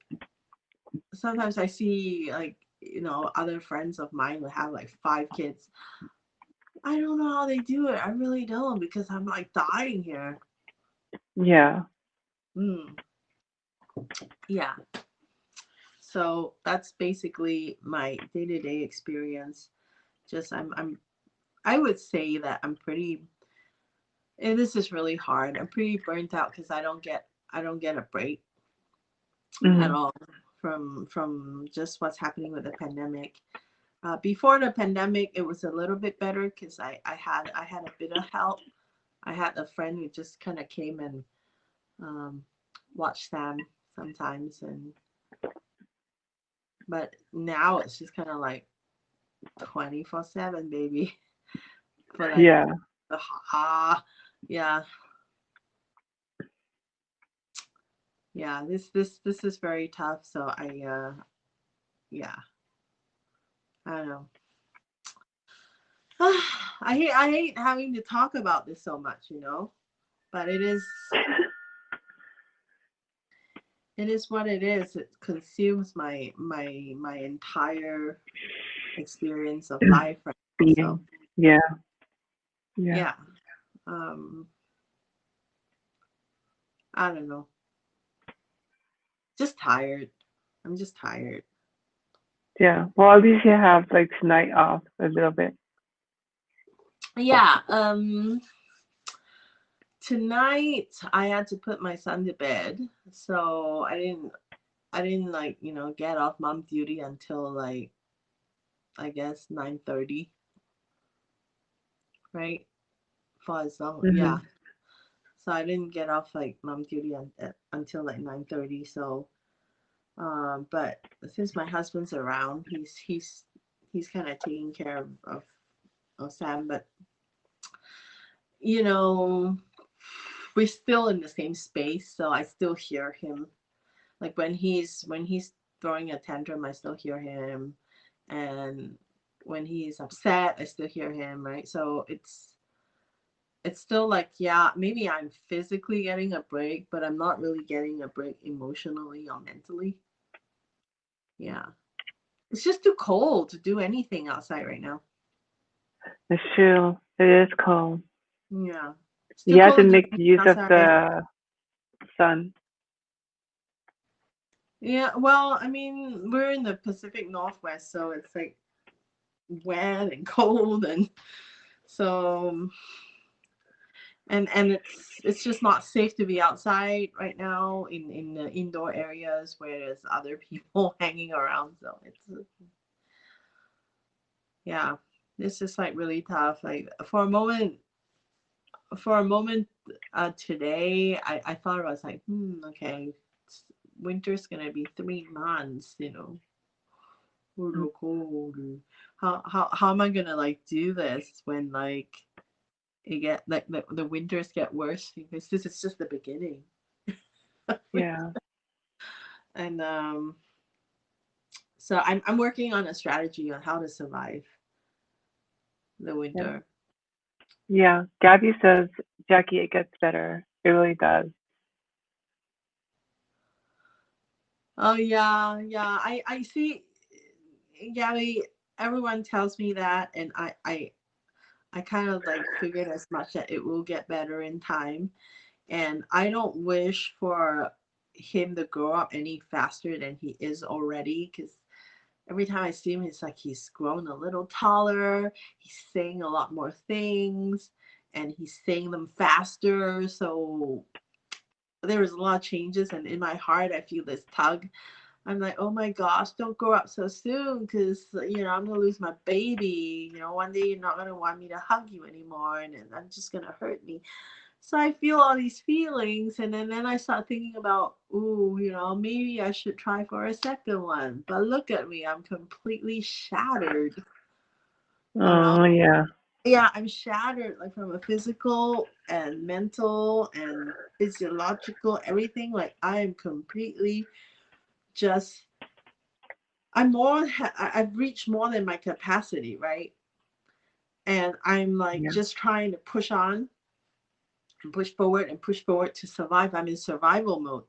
sometimes I see like, other friends of mine who have like 5 kids. I don't know how they do it. I really don't, because I'm like dying here. Yeah. Mm, yeah. So that's basically my day-to-day experience. Just I would say that I'm pretty, and this is really hard. I'm pretty burnt out because I don't get a break at Hmm. all from just what's happening with the pandemic. Before the pandemic, it was a little bit better because I had a bit of help. I had a friend who just kind of came and um, watched them sometimes, and but now it's just kind of like 24/7, baby. For like Yeah. the ha, yeah, yeah. This is very tough. So yeah, I don't know. I hate having to talk about this so much, but it is what it is. It consumes my entire experience of life right now. So Being. Yeah. Yeah. yeah, um, I don't know. Just tired. I'm just tired. Yeah. Well, at least you have like tonight off a little bit. Yeah. tonight I had to put my son to bed, so I didn't like, get off mom duty until like I guess 9:30, right? For as long, yeah. Mm-hmm. So I didn't get off like mom duty until like 9:30. So, but since my husband's around, he's kind of taking care of Sam. But you know, we're still in the same space, so I still hear him. Like when he's throwing a tantrum, I still hear him, and when he's upset, I still hear him. Right, so it's still like, yeah, maybe I'm physically getting a break, but I'm not really getting a break emotionally or mentally. Yeah. It's just too cold to do anything outside right now. It's true. It is cold. Yeah. It's too You have cold to to do make anything use of outside. the sun. Yeah, well, I mean, we're in the Pacific Northwest, so it's like wet and cold, and so and it's just not safe to be outside right now in the indoor areas where there's other people hanging around. So it's, yeah, it's just like really tough. Like for a moment today, I thought it was like, okay, winter's gonna be 3 months, Mm. so cold. How am I gonna like do this when like it get like the winters get worse, because this is just the beginning. Yeah. And so I'm working on a strategy on how to survive the Yeah. winter. Yeah. Gabby says, Jackie, it gets better. It really does. Oh yeah, yeah. I see, Gabby. Everyone tells me that, and I kind of like figured as much that it will get better in time. And I don't wish for him to grow up any faster than he is already, because every time I see him, it's like he's grown a little taller. He's saying a lot more things, and he's saying them faster. So there was a lot of changes, and in my heart, I feel this tug. I'm like, oh my gosh, don't grow up so soon, because I'm gonna lose my baby. One day you're not gonna want me to hug you anymore, and I'm just gonna hurt me. So I feel all these feelings, and then I start thinking about, ooh, maybe I should try for a second one. But look at me, I'm completely shattered. You know, Oh, yeah. yeah, I'm shattered, like from a physical and mental and physiological everything. Like I am completely just. I've reached more than my capacity, right? And I'm like Yeah. just trying to push on and push forward to survive. I'm in survival mode.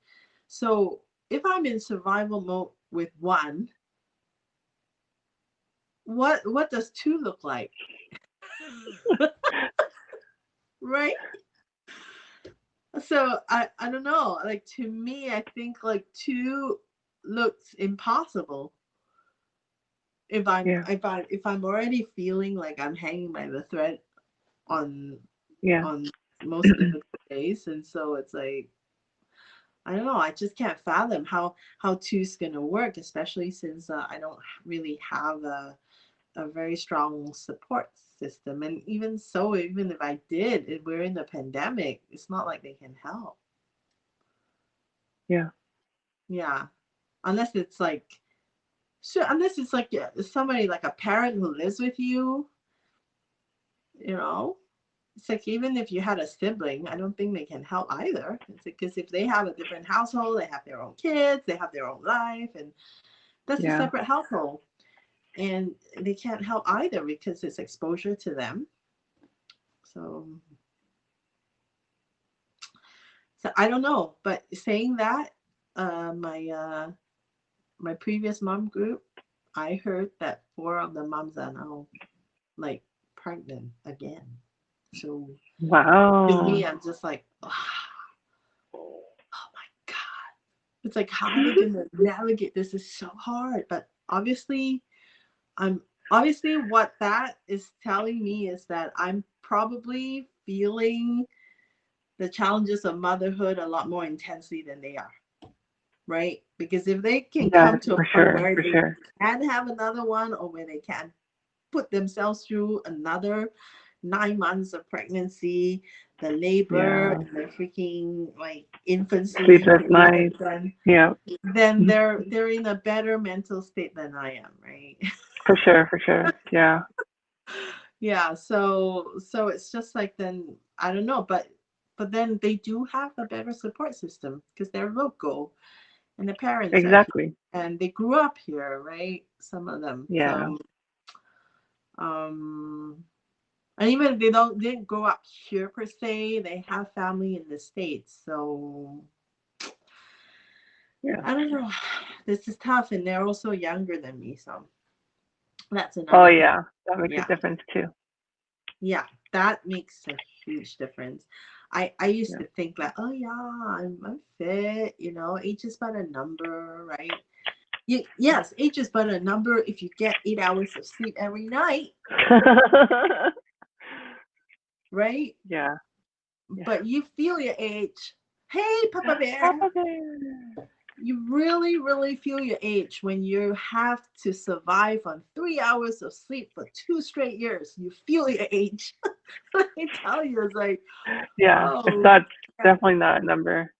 So if I'm in survival mode with one, what does two look like? Right? So I don't know. Like to me, I think like two looks impossible. Yeah. If I'm already feeling like I'm hanging by the thread on Yeah. on most difficult days, and so it's like, I don't know. I just can't fathom how two's gonna work, especially since I don't really have a very strong support system. And even so, even if I did, if we're in the pandemic, it's not like they can help. Yeah. Yeah, unless it's like, sure, unless it's like, yeah, somebody like a parent who lives with you. You know, it's like even if you had a sibling, I don't think they can help either. It's because if they have a different household, they have their own kids, they have their own life, and that's a Yeah. separate household. And they can't help either because it's exposure to them. So I don't know. But saying that, my previous mom group, I heard that 4 of the moms are now like pregnant again. So to me, Wow. I'm just like, oh my god. It's like, how are they gonna navigate this? Is so hard. But I'm obviously what that is telling me is that I'm probably feeling the challenges of motherhood a lot more intensely than they are, right? Because if they can Yeah, come to a for point sure, where for they sure. can have another one, or where they can put themselves through another 9 months of pregnancy, the labor, Yeah. and the freaking like infancy Sleepless period, nights. Yeah. then Mhm. they're in a better mental state than I am, right? For sure, for sure. Yeah. Yeah, so it's just like, then I don't know, but then they do have a better support system because they're local and the parents are here Exactly. and they grew up here, right? Some of them. Yeah. So um and even if they didn't grow up here per se, they have family in the States. So Yeah. I don't know. This is tough, and they're also younger than me, so that's Oh another thing. yeah. That makes a Yeah. difference too. Yeah, that makes a huge difference. I used Yeah. to think like, oh yeah, I'm fit, age is but a number, right? Yes, age is but a number if you get 8 hours of sleep every night, right? Yeah. Yeah. But you feel your age. Hey, Papa Bear. Papa Bear. You really, really feel your age when you have to survive on 3 hours of sleep for 2 straight years. You feel your age. Let me tell you, it's like, Yeah. It's oh, not yeah. definitely not a number.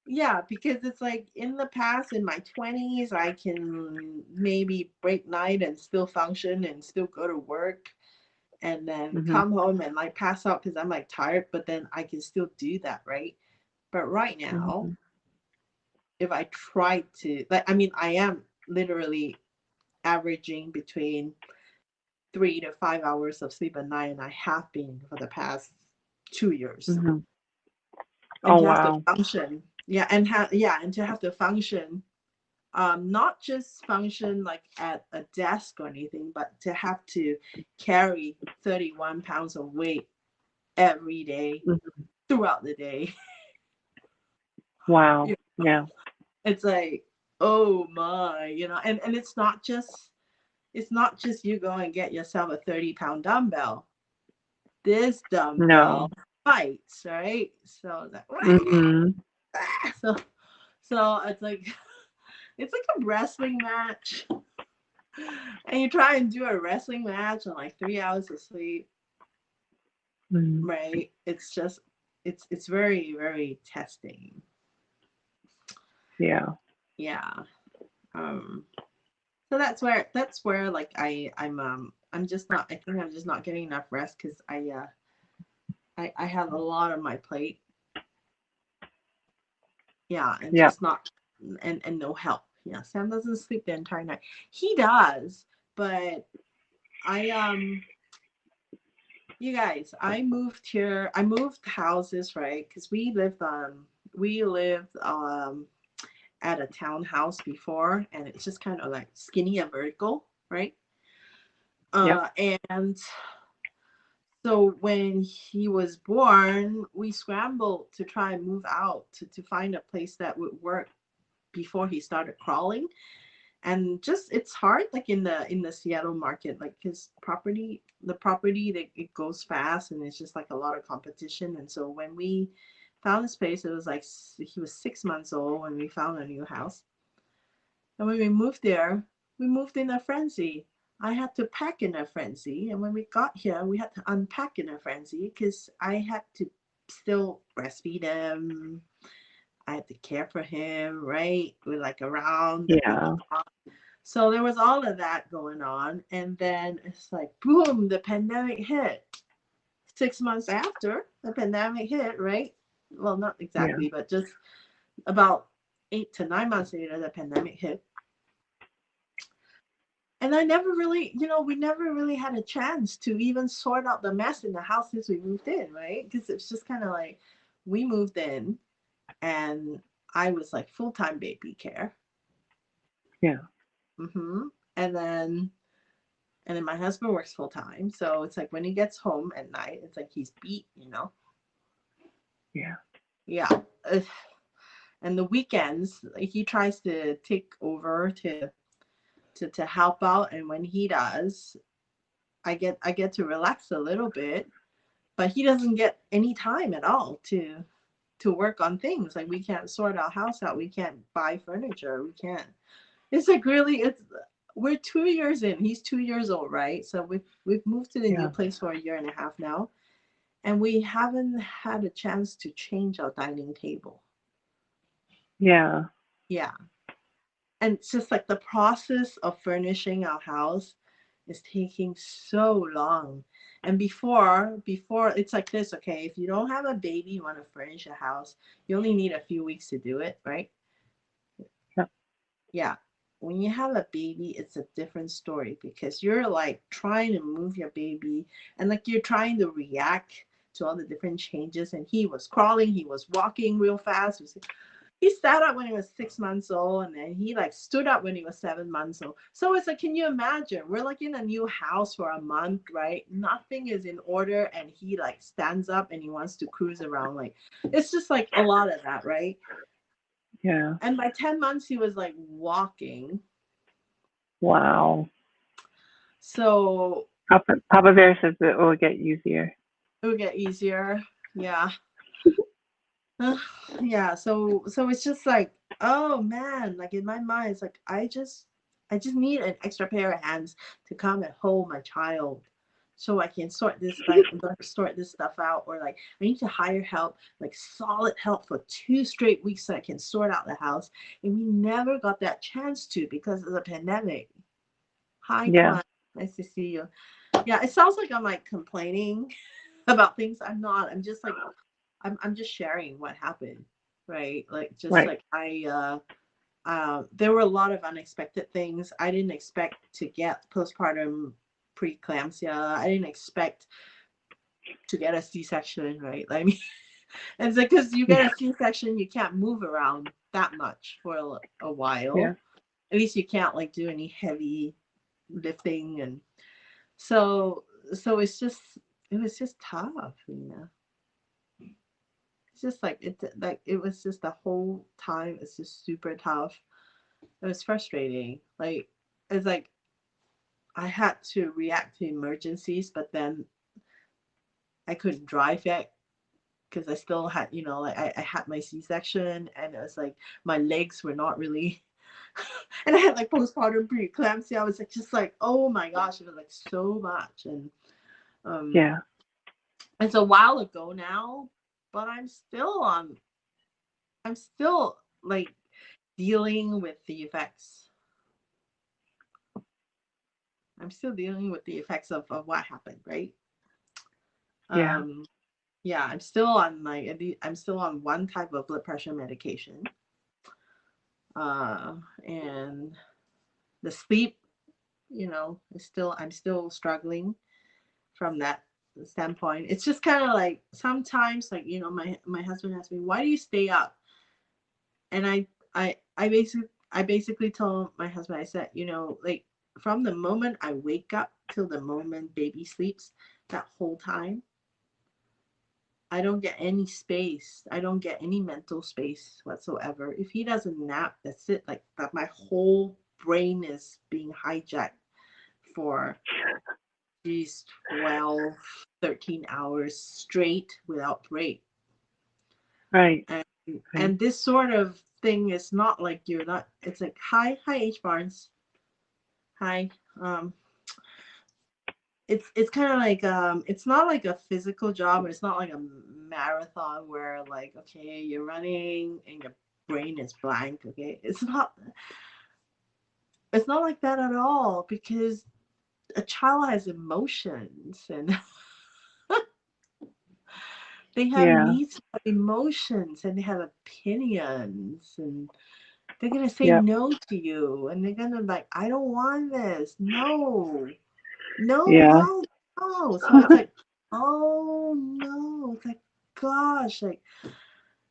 Yeah, because it's like in the past, in my 20s, I can maybe break night and still function and still go to work and then Mhm. come home and like pass out because I'm like tired, but then I can still do that, right? But right now, Mhm. if I try to, like, I mean, I am literally averaging between 3 to 5 hours of sleep a night, and I have been for the past 2 years. Mhm. And Oh to have to wow. function, and to have to function, not just function like at a desk or anything, but to have to carry 31 pounds of weight every day Mhm. throughout the day. Wow. Yeah. It's like, oh my, and it's not just you go and get yourself a 30-pound dumbbell. This dumbbell No. fights, right? So that Mhm. so so it's like a wrestling match. And you try and do a wrestling match on like 3 hours of sleep, Mhm. right? It's very, very testing. Yeah. Yeah. Um so that's where like I'm just not, I think I'm just not getting enough rest because I have a lot on my plate. Yeah, and Yeah. just not, and no help. Yeah, Sam doesn't sleep the entire night. He does, but I you guys, I moved houses, right? Because we lived at a townhouse before, and it's just kind of like skinny and vertical, right? Yep. And so when he was born, we scrambled to try and move out to find a place that would work before he started crawling. And just it's hard, like in the Seattle market, like his property that it goes fast, and it's just like a lot of competition. And so when we found a space, it was like he was 6 months old when we found a new house. And when we moved there, we moved in a frenzy. I had to pack in a frenzy, and when we got here, we had to unpack in a frenzy because I had to still breastfeed him. I had to care for him, right? We're like around the Yeah. baby. So there was all of that going on. And then it's like, boom, the pandemic hit. 6 months after the pandemic hit, right? Well, not Yeah. exactly, but just about 8 to 9 months later, the pandemic hit. And I never really, we never really had a chance to even sort out the mess in the house since we moved in, right? Because it's just kind of like we moved in and I was like full time baby care. Yeah. hmm And then my husband works full time. So it's like when he gets home at night, it's like he's beat. Yeah. Yeah. And the weekends, like, he tries to take over to help out. And when he does, I get to relax a little bit. but he doesn't get any time at all to work on things. Like we can't sort our house out, we can't buy furniture, we can't. It's like really, it's we're 2 years in. He's 2 years old, right? So we've moved to the new Yeah. place for a year and a half now, and we haven't had a chance to change our dining table. Yeah. Yeah, and it's just like the process of furnishing our house is taking so long. And before it's like this, okay, if you don't have a baby, you want to furnish a house, you only need a few weeks to do it, right? Yeah. Yeah. When you have a baby, it's a different story because you're like trying to move your baby and like you're trying to react to all the different changes. And he was crawling, he was walking real fast. He sat up when he was 6 months old, and then he like stood up when he was 7 months old. So it's like, can you imagine? We're like in a new house for a month, right? Nothing is in order, and he like stands up and he wants to cruise around. Like it's just like a lot of that, right? Yeah. And by 10 months, he was like walking. Wow. So Papa Bear says it will get easier. it would get easier. Yeah. Yeah. So it's just like, oh man, like in my mind, it's like I just need an extra pair of hands to come and hold my child so I can sort this stuff out, or like I need to hire help, like solid help for 2 straight weeks so I can sort out the house. And we never got that chance to because of the pandemic. Hi, Yeah. Kwan. Nice to see you. Yeah, it sounds like I'm like complaining about things. I'm not. I'm just like I'm just sharing what happened, right? Like just Right. like there were a lot of unexpected things. I didn't expect to get postpartum preeclampsia. I didn't expect to get a C-section, right? Like, I mean, it's like because you get Yeah. a C-section, you can't move around that much for a Yeah. while. At least you can't like do any heavy lifting, and so it was just tough, you know. It's just like it was just the whole time. It's just super tough. It was frustrating. Like it's like I had to react to emergencies, but then I couldn't drive yet because I still had, like I had my C-section, and it was like my legs were not really, and I had like postpartum preeclampsia. I was like just like, oh my gosh, it was like so much, and um, Yeah. it's a while ago now, but I'm still like dealing with the effects. I'm still dealing with the effects of what happened, right? Yeah. Um, yeah, I'm still on I'm still on one type of blood pressure medication. And the sleep, is still I'm still struggling from that standpoint. It's just kind of like sometimes like, my husband asks me, "Why do you stay up?" And I basically told my husband, I said, like from the moment I wake up till the moment baby sleeps, that whole time I don't get any space. I don't get any mental space whatsoever. If he doesn't nap, that's it. Like that, my whole brain is being hijacked for these 12, 13 hours straight without break. Right. And Right. and this sort of thing is not like you're not. It's like hi H Barnes, hi. Um, it's kind of like it's not like a physical job, or it's not like a marathon where like okay you're running and your brain is blank. Okay, it's not like that at all, because a child has emotions, and they have Yeah. needs, have emotions, and they have opinions, and they're gonna say Yep. no to you, and they're gonna like, I don't want this, no, no, Yeah. no, no. So it's like, oh no, it's like, gosh, like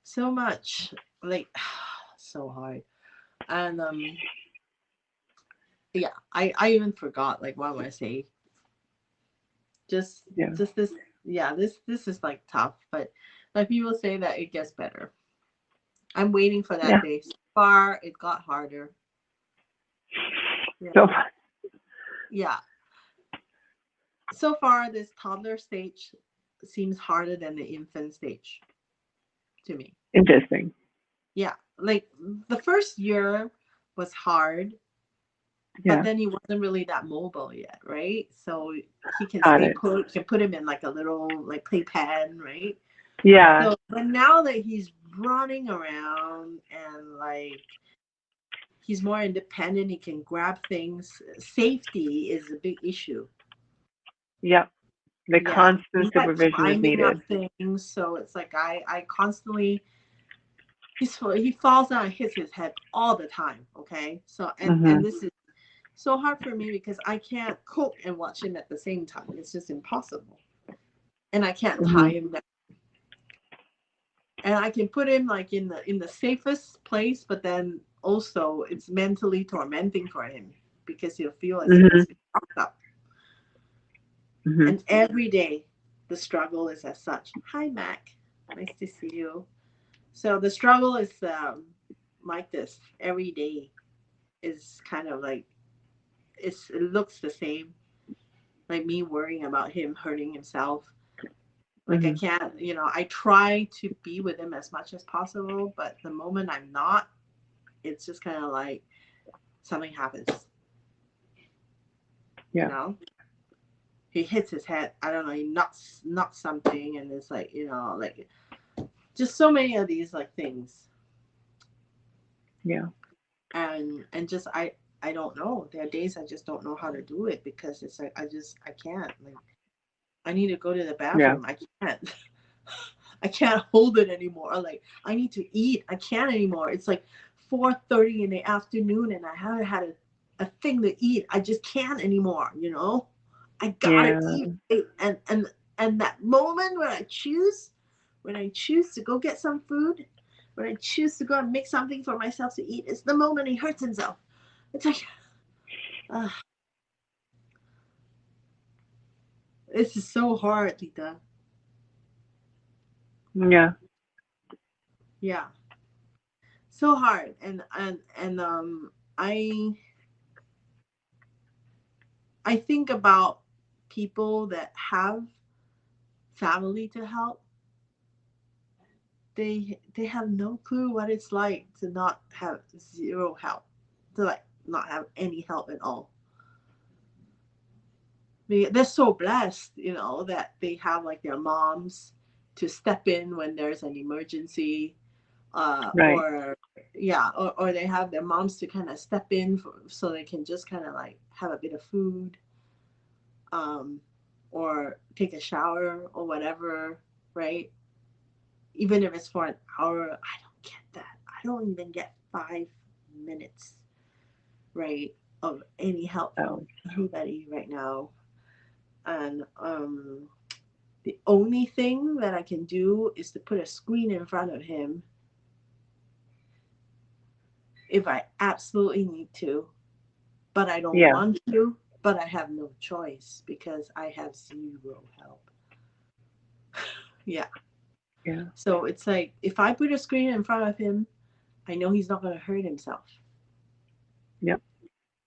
so much, like so hard. And yeah, I even forgot like what I want to say. Just Yeah. just this, yeah, this is like tough, but like people say that it gets better. I'm waiting for that Yeah. day. So far, it got harder. Yeah, So yeah. So far, this toddler stage seems harder than the infant stage to me. Interesting. Yeah, like the first year was hard, but Yeah. then he wasn't really that mobile yet, right? So he can Got stay it. put. You can put him in like a little like playpen, right? Yeah. So, but now that he's running around and like he's more independent, he can grab things. Safety is a big issue. Yep. The Yeah, constant he's like supervision is climbing up needed. things, so it's like I constantly he falls down and hits his head all the time. Okay, so and Mhm. this is so hard for me because I can't cook and watch him at the same time. It's just impossible, and I can't tie Mhm. him down. And I can put him like in the safest place, but then also it's mentally tormenting for him because he'll feel as if he's Mhm. been locked up. Mhm. And every day the struggle is as such. Hi Mac, nice to see you. So the struggle is like this every day is kind of like it looks the same, like me worrying about him hurting himself. Like I Mhm. can't, I try to be with him as much as possible, but the moment I'm not, it's just kind of like something happens, you Yeah. know? He hits his head, I don't know, he knocks something, and it's like, like just so many of these like things. Yeah. And just I don't know. There are days I just don't know how to do it because it's like I can't. Like I need to go to the Yeah. bathroom. I can't. I can't hold it anymore. Like I need to eat. I can't anymore. It's like 4:30 in the afternoon and I haven't had a thing to eat. I just can't anymore, I gotta Yeah. eat. And that moment when I choose to go get some food, when I choose to go and make something for myself to eat, it's the moment he hurts himself. It's like, uh, this is so hard, Lita. Yeah. Yeah, so hard. And I I think about people that have family to help. They have no clue what it's like to not have zero help, to like not have any help at all. They're so blessed, that they have like their moms to step in when there's an emergency, Right. or yeah, or they have their moms to kind of step in so they can just kind of like have a bit of food, um, or take a shower or whatever, right? Even if it's for an hour, I don't get that. I don't even get 5 minutes, right, of any help from So. anybody right now. And the only thing that I can do is to put a screen in front of him if I absolutely need to, but I don't Yeah. want to, but I have no choice because I have zero help. Yeah. Yeah. So it's like if I put a screen in front of him, I know he's not going to hurt himself, Yep.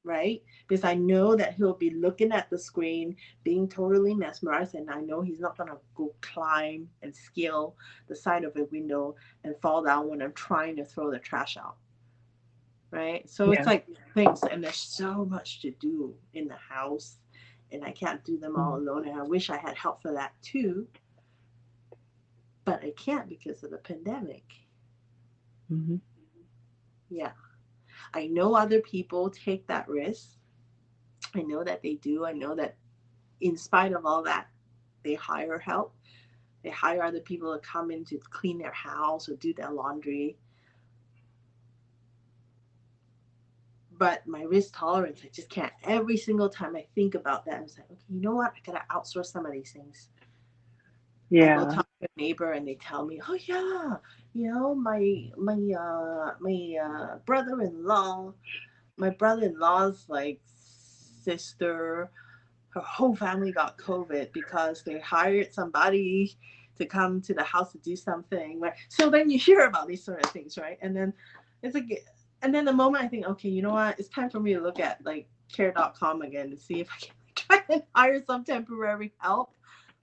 right? Because I know that he'll be looking at the screen, being totally mesmerized, and I know he's not going to go climb and scale the side of a window and fall down when I'm trying to throw the trash out, right? So it's Yeah. like things, and there's so much to do in the house, and I can't do them all Mhm. alone. And I wish I had help for that too, but I can't because of the pandemic. Mhm. Yeah. I know other people take that risk. I know that they do. I know that in spite of all that, they hire help. They hire other people to come in to clean their house or do their laundry. But my risk tolerance, I just can't. Every single time I think about that, I'm like, okay, you know what? I gotta outsource some of these things. I go Yeah. talk to a neighbor and they tell me, oh yeah, my brother-in-law, my brother-in-law's like sister, her whole family got COVID because they hired somebody to come to the house to do something. Right? So then you hear about these sort of things, right? And then it's like, and then the moment I think, okay, you know what? It's time for me to look at like care.com again to see if I can try and hire some temporary help.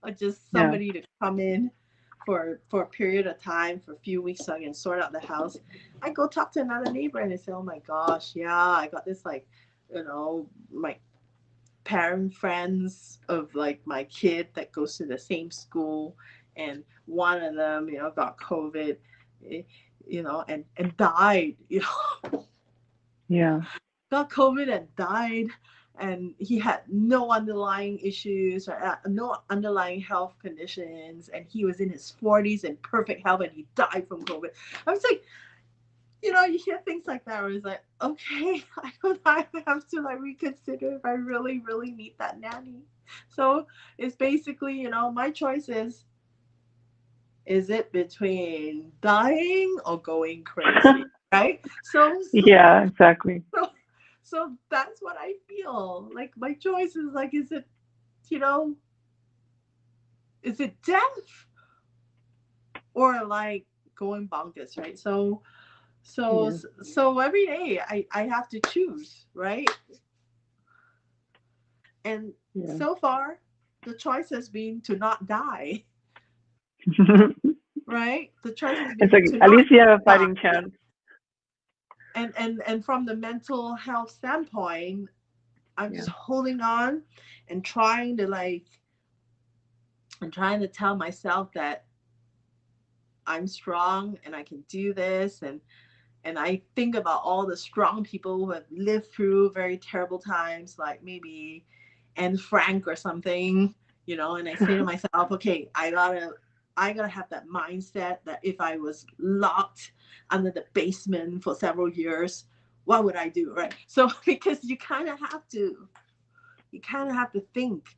or just Yeah. somebody to come in for a period of time for a few weeks so I can sort out the house. I go talk to another neighbor and they say, "Oh my gosh, yeah, I got this like, my parent friends of like my kid that goes to the same school, and one of them, got COVID, eh, and died, Yeah. got COVID and died, and he had no underlying issues or no underlying health conditions, and he was in his 40s in perfect health, and he died from COVID. I was like, you hear things like that where it's like, okay, I have to like reconsider if I really, really need that nanny. So it's basically, my choice is it between dying or going crazy, right? Yeah, exactly. So that's what I feel. Like my choice is like, you know, is it death or like going bonkers, right? So Yeah. so every day I have to choose, right? And Yeah. so far the choice has been to not die, right? The choice has It's been like to at not least you have a die. fighting chance. And from the mental health standpoint, I'm Yeah. just holding on and trying to tell myself that I'm strong and I can do this, and I think about all the strong people who have lived through very terrible times, like maybe Anne Frank or something, and I say to myself, okay, I gotta have that mindset that if I was locked under the basement for several years, what would I do, right? So because you kind of have to think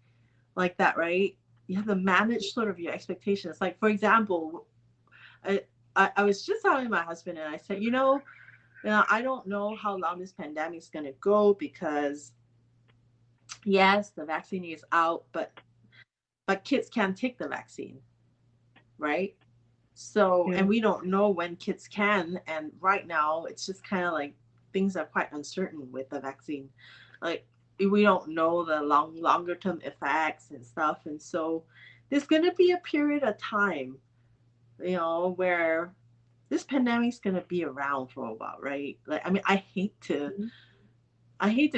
like that, right? You have to manage sort of your expectations. Like for example, I, I was just talking to my husband and I said, I don't know how long this pandemic is going to go because, yes, the vaccine is out, but kids can't take the vaccine, right? So, Yeah. and we don't know when kids can. And right now, it's just kind of like things are quite uncertain with the vaccine. Like, we don't know the longer term effects and stuff. And so, there's going to be a period of time, where this pandemic's going to be around for a while, right? Like, I mean, I hate to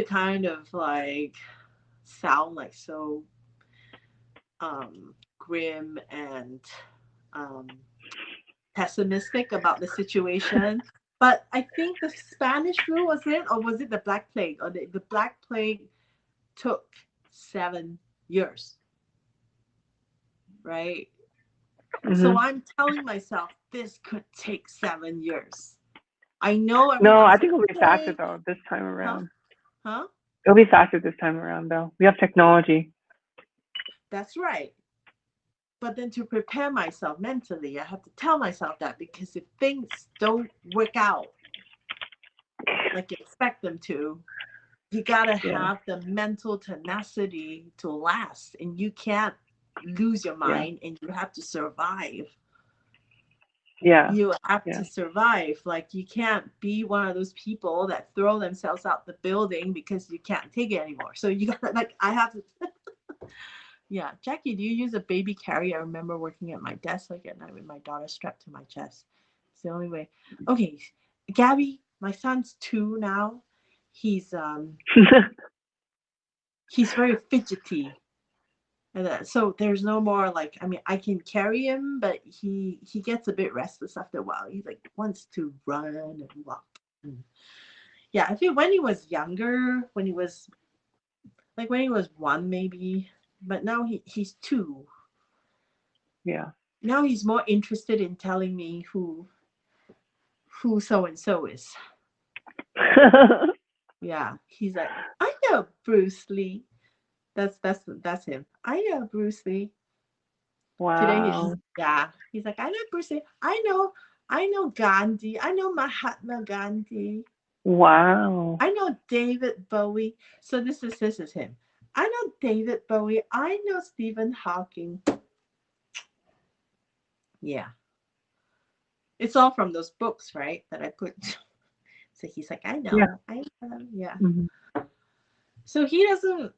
kind of like sound like so grim and um, pessimistic about the situation, but I think the Spanish flu was it, or was it the Black Plague? Or the Black Plague took 7 years, right? So Hmm. I'm telling myself this could take 7 years. I know No, I everyone's think it'll be faster saying, though this time huh, around. huh? It'll be faster this time around though. We have technology. That's right. But then to prepare myself mentally, I have to tell myself that, because if things don't work out like you expect them to, you gotta Yeah. have the mental tenacity to last, and you can't lose your Yeah. mind, and you have to survive. Yeah. You have Yeah. to survive. Like, you can't be one of those people that throw themselves out the building because you can't take it anymore. So you gotta, like, I have to. Yeah, Jackie, do you use a baby carrier? I remember working at my desk like at night with my daughter strapped to my chest. It's the only way. Okay, Gabby, my son's 2 now. He's he's very fidgety, and so there's no more like, I mean, I can carry him, but he gets a bit restless after a while. He like wants to run and walk. And yeah, I think when he was younger, when he was 1 maybe, but now he's 2. Yeah. Now he's more interested in telling me who so and so is. Yeah, he's like, I know Bruce Lee. That's him. I know Bruce Lee. Today Wow. he's like, I know Bruce Lee. I know Gandhi. I know Mahatma Gandhi. Wow. I know David Bowie. So this is him. I know David Bowie. I know Stephen Hawking. Yeah, it's all from those books, right? That I put. So he's like, Yeah. I know, yeah. Hmm. So he doesn't,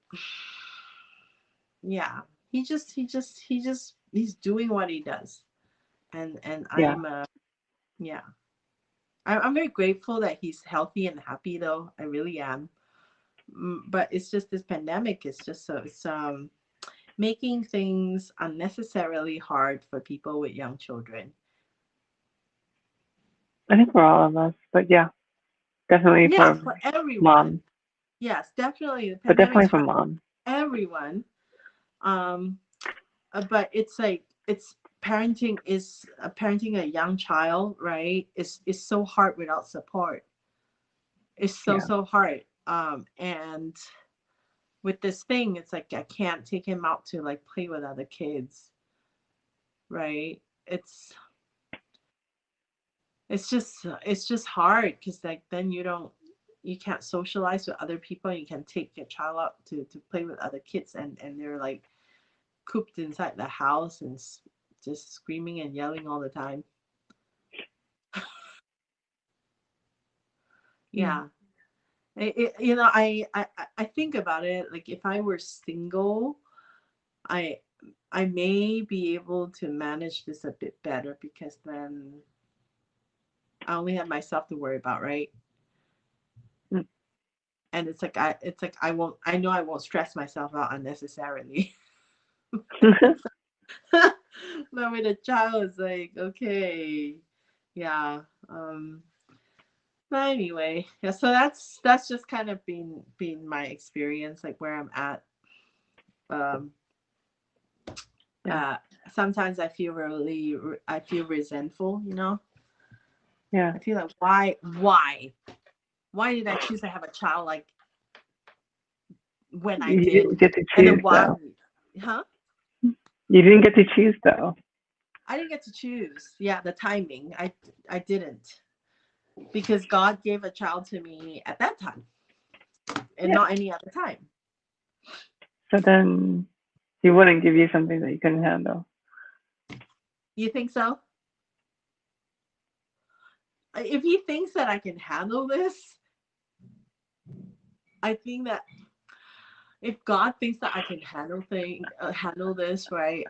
yeah. he's doing what he does, and Yeah. yeah. I'm very grateful that he's healthy and happy, though. I really am. But it's just this pandemic. It's just so it's making things unnecessarily hard for people with young children. I think for all of us, but yeah, definitely Yeah, for for everyone. mom, Yes, definitely. The but definitely pandemic's for hard for mom. everyone. Um, but it's like it's parenting a young child, right? Is so hard without support. It's Yeah. so hard. And with this thing, it's like I can't take him out to like play with other kids, right? It's just hard because like then you can't socialize with other people. You can take your child out to play with other kids, and they're like cooped inside the house and just screaming and yelling all the time. Yeah. Yeah. I think about it like if I were single, I I may be able to manage this a bit better because then I only have myself to worry about, right? Mm. And it's like I know I won't stress myself out unnecessarily. But with a child, it's like okay, yeah. But anyway, yeah. So that's just kind of been my experience, like where I'm at. Um, Yeah. uh, Sometimes I feel resentful. Yeah. I feel like why did I choose to have a child like when I You did, didn't get to and then choose why, though. huh? You didn't get to choose though. I didn't get to choose. Yeah, the timing. I didn't because God gave a child to me at that time and Yeah. not any other time. So then he wouldn't give you something that you couldn't handle. You think so? If he thinks that I can handle this, I think that if God thinks that I can handle this, right?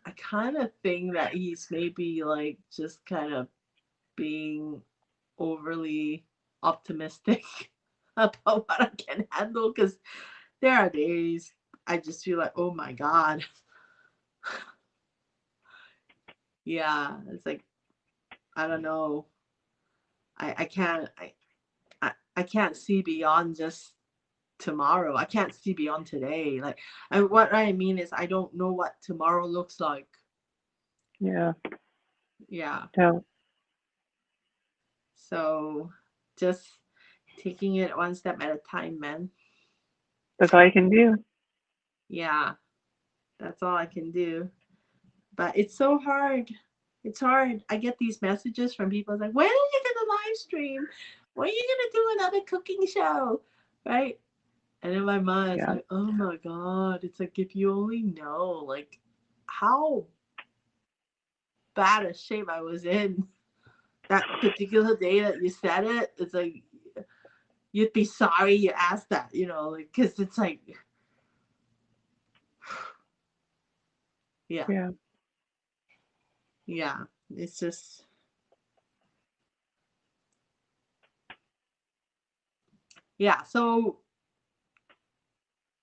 I kind of think that he's maybe like just kind of being overly optimistic about what I can handle because there are days I just feel like, oh my God. Yeah, it's like I don't know. I can't I can't see beyond just tomorrow. I can't see beyond today. Like what I mean is I don't know what tomorrow looks like. Yeah. Yeah. So So just taking it one step at a time, man. that's all you can do. Yeah. That's all I can do. But it's so hard. It's hard. I get these messages from people like, when are you gonna live stream? When are you gonna do another cooking show? Right? And in my mind, it's Yeah. like, oh my God. It's like if you only know like how bad a shape I was in that particular day that you said it, it's like you'd be sorry you asked that, like because it's like yeah, Yeah. yeah. It's just yeah. So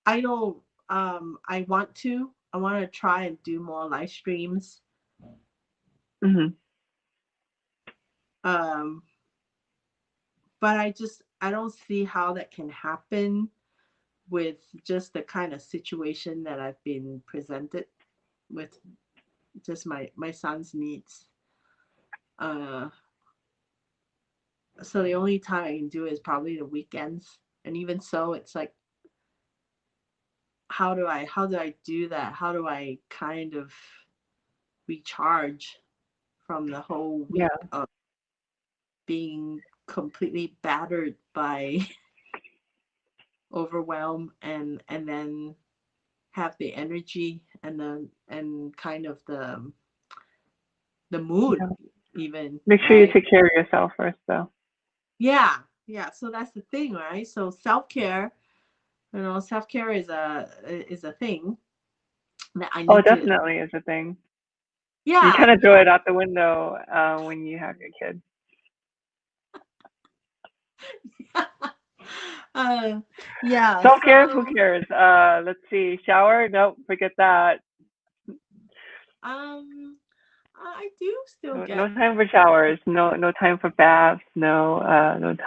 I don't I want to try and do more live streams. Hmm. Um but I don't see how that can happen with just the kind of situation that I've been presented with just my son's needs. Uh so the only time I can do it is probably the weekends. And even so it's like how do I do that? How do I kind of recharge from the whole Yeah. week of being completely battered by overwhelm and then have the energy and kind of the mood Yeah. even, Make sure you right? take care of yourself first though. Yeah, yeah. So that's the thing, right? So self-care, self-care is a thing. that I Oh, need to. definitely is a thing. You Yeah, kind of throw it out the window when you have your kids. uh, yeah. Self care, who So cares? Let's see. Shower? Nope, forget that. um, I do still No, get. no time for showers. No time for baths. No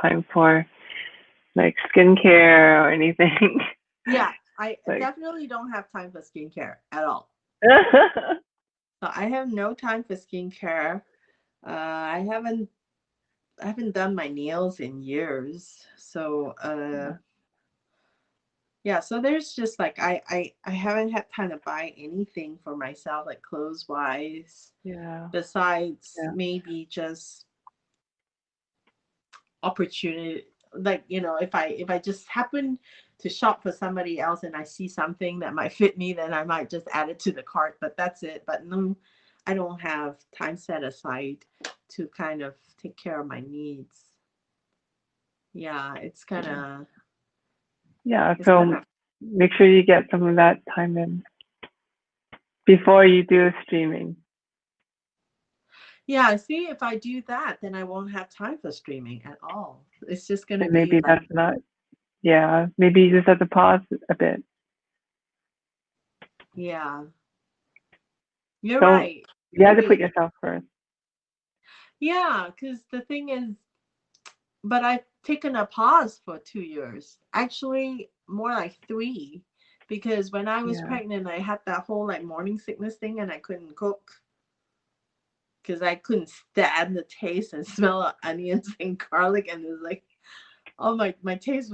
time for like skincare or anything. Yeah, I Like, definitely don't have time for skincare at all. So I have no time for skincare. I haven't done my nails in years. So yeah, so there's just like I haven't had time to buy anything for myself, like clothes wise, yeah, besides yeah, maybe just opportunity, like if I just happen to shop for somebody else and I see something that might fit me, then I might just add it to the cart, but that's it. But no, I don't have time set aside to kind of take care of my needs. Yeah, it's kind yeah. of Yeah. it's kind So of make sure you get some of that time in before you do streaming. yeah, see, if I do that, then I won't have time for streaming at all. It's just going to And be maybe like, that's not. Yeah. Maybe you just have to pause a bit. yeah, you're Don't. right. You have to put Maybe, yourself first. yeah, because the thing is, but I've taken a pause for 2 years. Actually, more like three, because when I was Yeah. pregnant, I had that whole like morning sickness thing, and I couldn't cook because I couldn't stand the taste and smell of onions and garlic, and it was like, oh my taste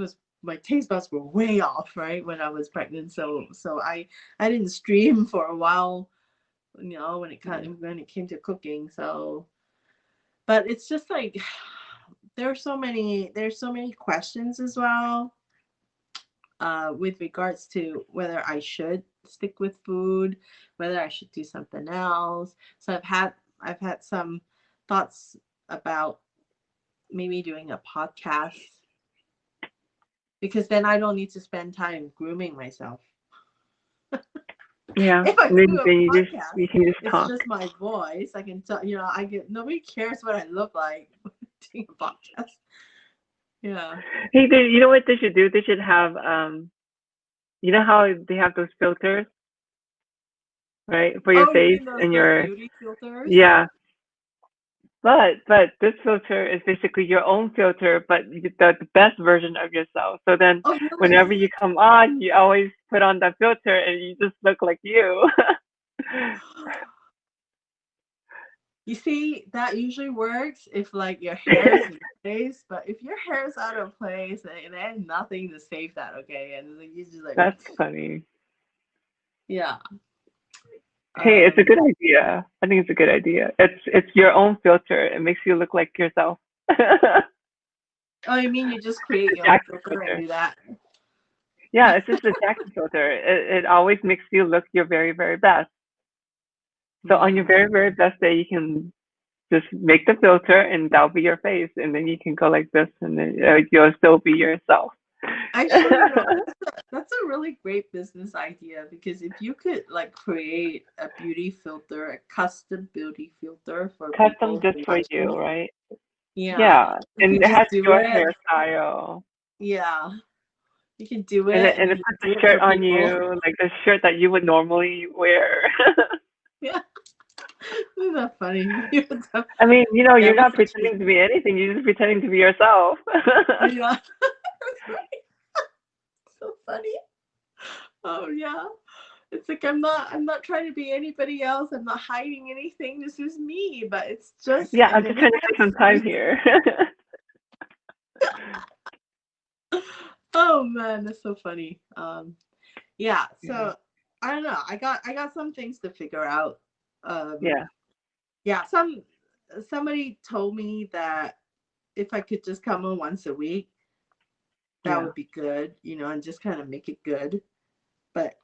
buds were way off, right, when I was pregnant. So I didn't stream for a while, Yeah. when it came to cooking. So, but it's just like there's so many questions as well, with regards to whether I should stick with food, whether I should do something else. So I've had some thoughts about maybe doing a podcast, because then I don't need to spend time grooming myself. Yeah. If I And then, do a then podcast, you can just it's talk. just my voice. I can tell, I get nobody cares what I look like doing a podcast. Yeah. Hey, you know what they should do? They should have you know how they have those filters, right, for your Oh, you face mean those and those your beauty filters? yeah. But this filter is basically your own filter, but the best version of yourself. So then, Oh, whenever really? you come on, you always put on that filter, and you just look like you. You see, that usually works if like your hair is in place, but if your hair is out of place, then there's nothing to save that, okay? And like, you just like, That's funny. yeah. Hey, it's a Um, good idea. I think it's a good idea. It's your own filter. It makes you look like yourself. oh, you mean you just create The your own Jackson filter and filter. do that? Yeah, it's just a Jackson filter. It always makes you look your very, very best. So on your Hmm. very, very best day, you can just make the filter and that'll be your face. And then you can go like this and then you'll still be yourself. Actually, that's a really great business idea, because if you could like create a beauty filter, a custom beauty filter for Custom people just who for watch you, you, right? yeah, Yeah. you And could it just has do your it. hairstyle. Yeah, you can do And it, and it then you puts a do it shirt for on people. you, like the shirt that you would normally wear. Yeah, isn't that funny? You would I mean, yeah, you're that's not actually, pretending to be anything. You're just pretending to be yourself. yeah, that's right. So funny. Oh yeah. It's like I'm not trying to be anybody else. I'm not hiding anything. This is me, but it's just Yeah, and I'm then just trying to take some time here. oh man, that's so funny. Yeah, Yeah. so I don't know. I got some things to figure out. Um, Yeah. yeah, somebody told me that if I could just come on once a week, that Yeah. would be good, and just kind of make it good. But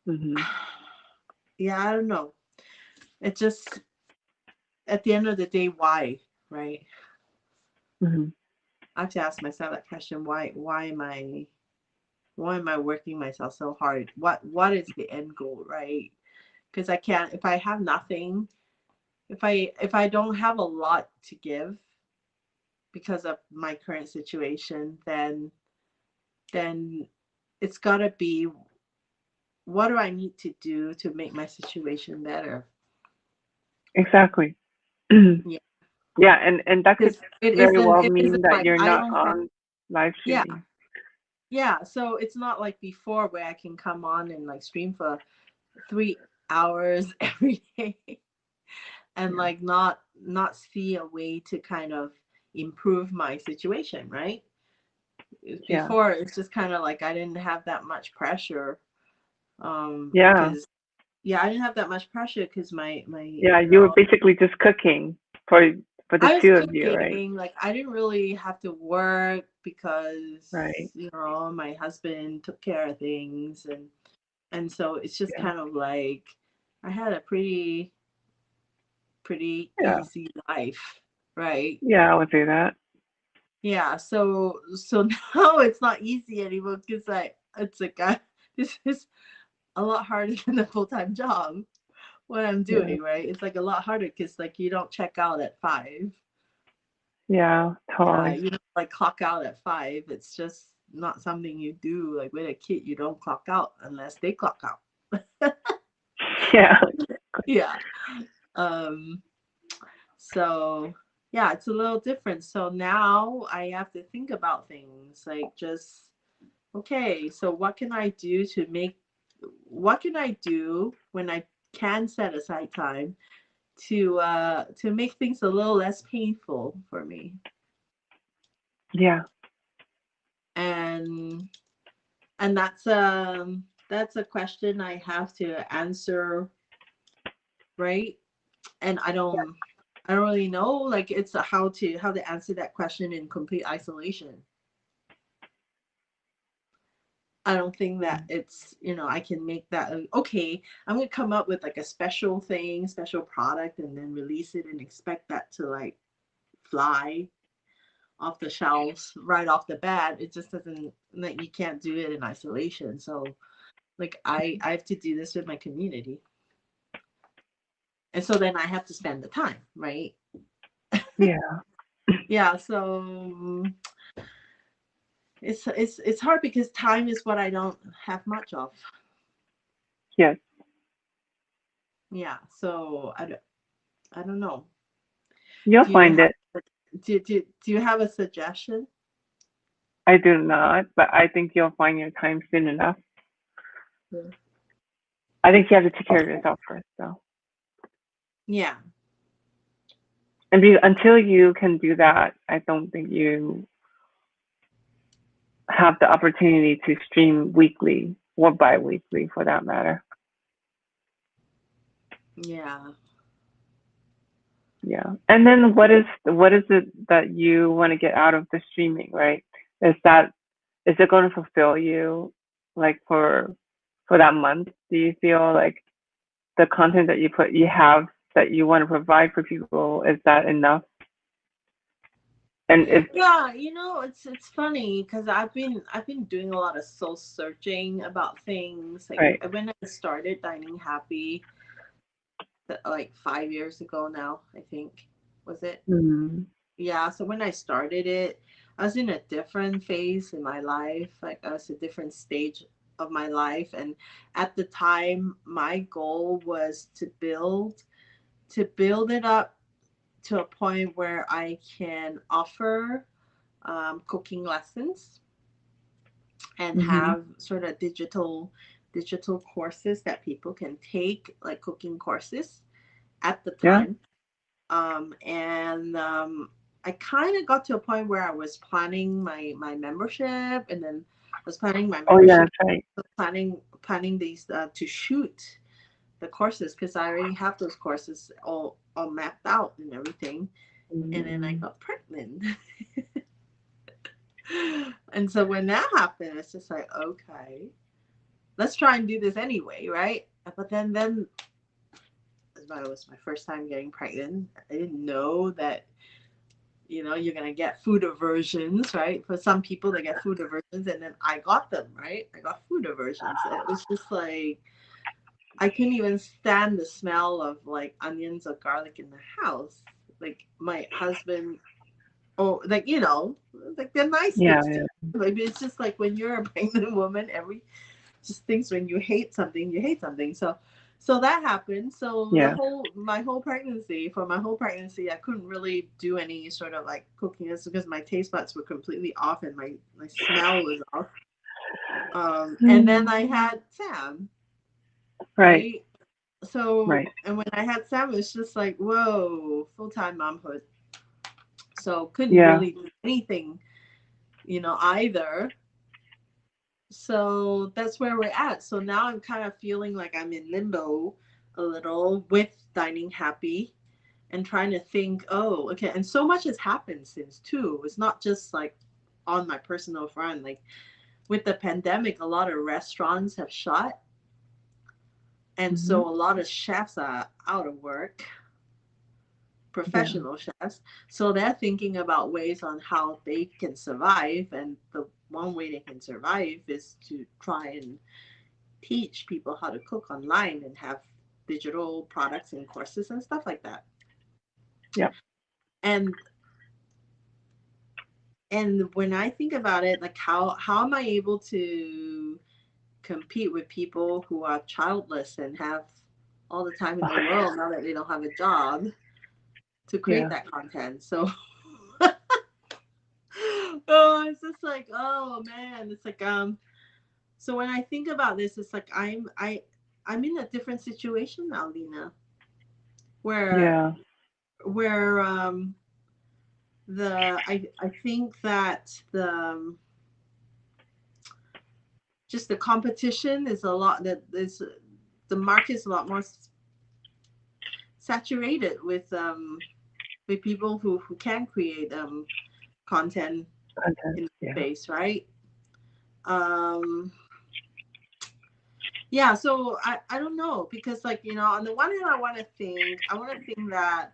Mhm. yeah, I don't know. It just at the end of the day, why, right? Mhm. I have to ask myself that question. Why am I working myself so hard? What is the end goal, right? because I can't, if I have nothing, if I don't have a lot to give because of my current situation, then it's got to be, what do I need to do to make my situation better? Exactly. Yeah, Yeah, and that could because it very isn't well it mean isn't that like you're I not don't have. on live Yeah, streaming. yeah, so it's not like before where I can come on and like stream for 3 hours every day and Yeah. like not see a way to kind of improve my situation, right? Yeah. Before it's just kind of like I didn't have that much pressure, Yeah. because yeah, I didn't have that much pressure because my Yeah. You were basically just cooking for the I was two of you, right? cooking, like I didn't really have to work Right. because my husband took care of things, and so it's just Yeah. kind of like I had a pretty Yeah. easy life, right? Yeah, I would say that. Yeah, so now it's not easy anymore because it's like this is a lot harder than a full-time job. What I'm Yeah. doing, right? It's like a lot harder because like you don't check out at 5. Yeah, totally. You don't like clock out at 5. It's just not something you do. Like with a kid, you don't clock out unless they clock out. Yeah. Yeah. Um, so yeah, it's a little different. So now I have to think about things like just okay, so what can I do when I can set aside time to make things a little less painful for me? Yeah. And that's a question I have to answer, right? And I don't really know, like it's how to answer that question in complete isolation. I don't think that it's, I can make that okay, I'm gonna come up with like a special thing, special product, and then release it and expect that to like fly off the shelves right off the bat. It just doesn't, like you can't do it in isolation. So like I have to do this with my community. And so then I have to spend the time, right? Yeah. Yeah, so it's hard because time is what I don't have much of. Yes. Yeah, so I don't know. You'll Do you find have it. do you have a suggestion? I do not, but I think you'll find your time soon enough. Yeah. I think you have to take care of yourself first, though. Yeah. And until you can do that, I don't think you have the opportunity to stream weekly or bi-weekly for that matter. Yeah. Yeah. And then what is it that you want to get out of the streaming, right? Is it going to fulfill you like for that month? Do you feel like the content that you have that you want to provide for people, is that enough? And if Yeah, it's funny because I've been doing a lot of soul searching about things. Like right. when I started Dining Happy, like 5 years ago now, I think, was it? Mm, Yeah, so when I started it, I was in a different phase in my life. Like I was a different stage of my life, and at the time, my goal was to build it up to a point where I can offer cooking lessons and mm-hmm. have sort of digital courses that people can take, like cooking courses at the Yeah. time. And I kind of got to a point where I was planning my membership, and then I was planning my Oh yeah, membership, that's right. planning these to shoot the courses because I already have those courses all mapped out and everything. And then I Mm, got pregnant. And so when that happened, it's just like, okay, let's try and do this anyway, right? But then it was my first time getting pregnant. I didn't know that, you're gonna get food aversions, right? For some people they get food aversions, and then I got them, right? I got food aversions. And it was just like I couldn't even stand the smell of like onions or garlic in the house. Like my husband, oh, like like they're nice Yeah, things to. yeah, Like it's just like when you're a pregnant woman, every just things when you hate something, you hate something. So that happened. So yeah. my whole pregnancy, I couldn't really do any sort of like cooking. It's because my taste buds were completely off and my smell was off. And then I had Sam, Right, right? So right. and when I had Sam, it's just like whoa, full time momhood. So couldn't Yeah. really do anything, either. So that's where we're at. So now I'm kind of feeling like I'm in limbo a little with Dining Happy and trying to think, oh, okay. And so much has happened since too. It's not just like on my personal front. Like with the pandemic, a lot of restaurants have shut. And Hmm. so a lot of chefs are out of work, Yeah. professional chefs. So they're thinking about ways on how they can survive. And the one way they can survive is to try and teach people how to cook online and have digital products and courses and stuff like that. Yep. And when I think about it, like how am I able to compete with people who are childless and have all the time in the world now that they don't have a job to create Yeah. that content? So oh, it's just like, oh man, it's like so when I think about this, it's like I'm in a different situation now, Lena, where Yeah. where I think that just the competition is a lot, that is the market is a lot more saturated with people who can create content Content. in Yeah. space, right? um yeah, so I don't know, because like on the one hand I want to think that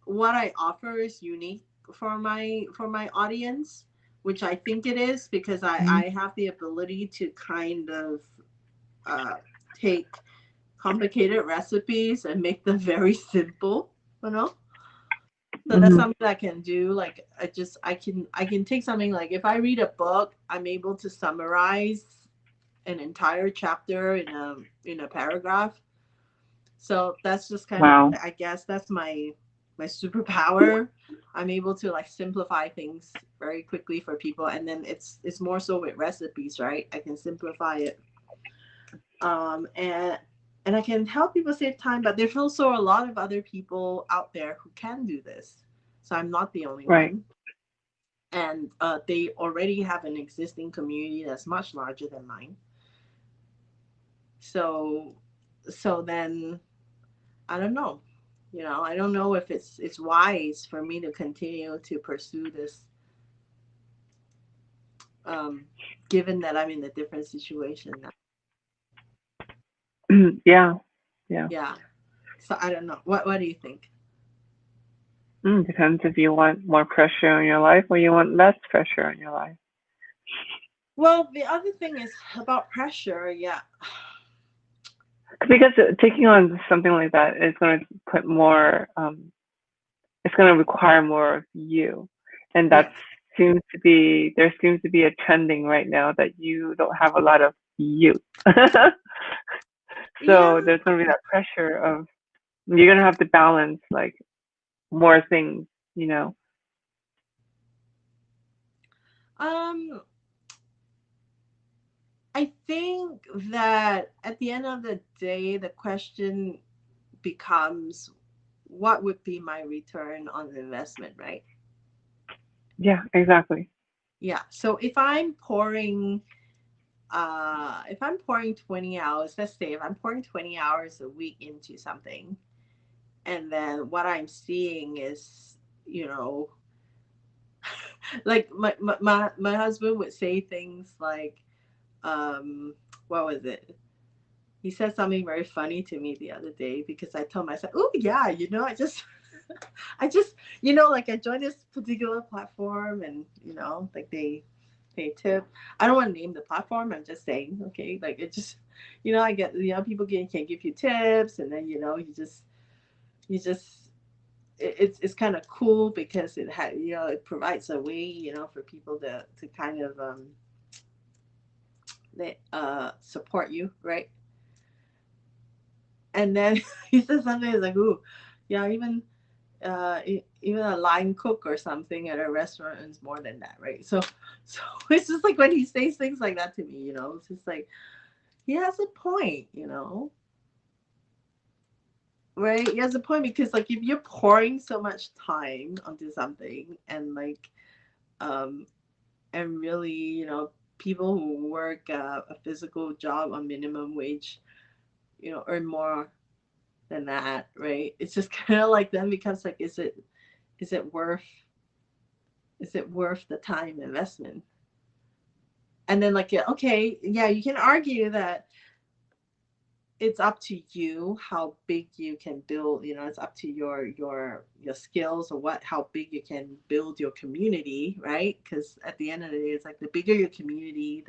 what I offer is unique for my audience, which I think it is, because Mhm. I have the ability to kind of uh, take complicated recipes and make them very simple, you know. So that's Mhm. something I can do. Like I can take something, like if I read a book, I'm able to summarize an entire chapter in a paragraph. So that's just kind of, Wow. I guess that's my superpower. I'm able to like simplify things very quickly for people, and then it's more so with recipes, right? I can simplify it, and I can help people save time. But there's also a lot of other people out there who can do this, so I'm not the only Right. one. And they already have an existing community that's much larger than mine. So then I don't know. I don't know if it's wise for me to continue to pursue this, um, given that I'm in a different situation now. Yeah. Yeah. Yeah. So I don't know. What do you think? Depends if you want more pressure in your life or you want less pressure in your life. Well, the other thing is about pressure. Yeah. Because taking on something like that is going to put more. It's going to require more of you, and that Yes. seems to be a trending right now that you don't have a lot of you. So Yeah. there's going to be that pressure of you're going to have to balance like more things, you know. Um, I think that at the end of the day, the question becomes, what would be my return on the investment, right? Yeah, exactly. Yeah. So if I'm pouring 20 hours, let's say if I'm pouring 20 hours a week into something, and then what I'm seeing is, you know, like my husband would say things like, um, what was it? He said something very funny to me the other day, because I told myself, oh yeah, I just I just like I joined this particular platform, and like They tip. I don't want to name the platform. I'm just saying, okay, like it just, I get, people can give you tips, and then you just it's kind of cool because it provides a way, for people to kind of they support you, right? And then he said something like, "Ooh, yeah, even a line cook or something at a restaurant is more than that, right?" So it's just like when he says things like that to me, it's just like he has a point, right? He has a point because like if you're pouring so much time onto something and like um and really, people who work a physical job on minimum wage, earn more than that, right? It's just kind of like then becomes like, is it worth the time investment? And then like, yeah, okay, yeah, you can argue that it's up to you how big you can build, it's up to your skills or how big you can build your community, right? Because at the end of the day, it's like the bigger your community,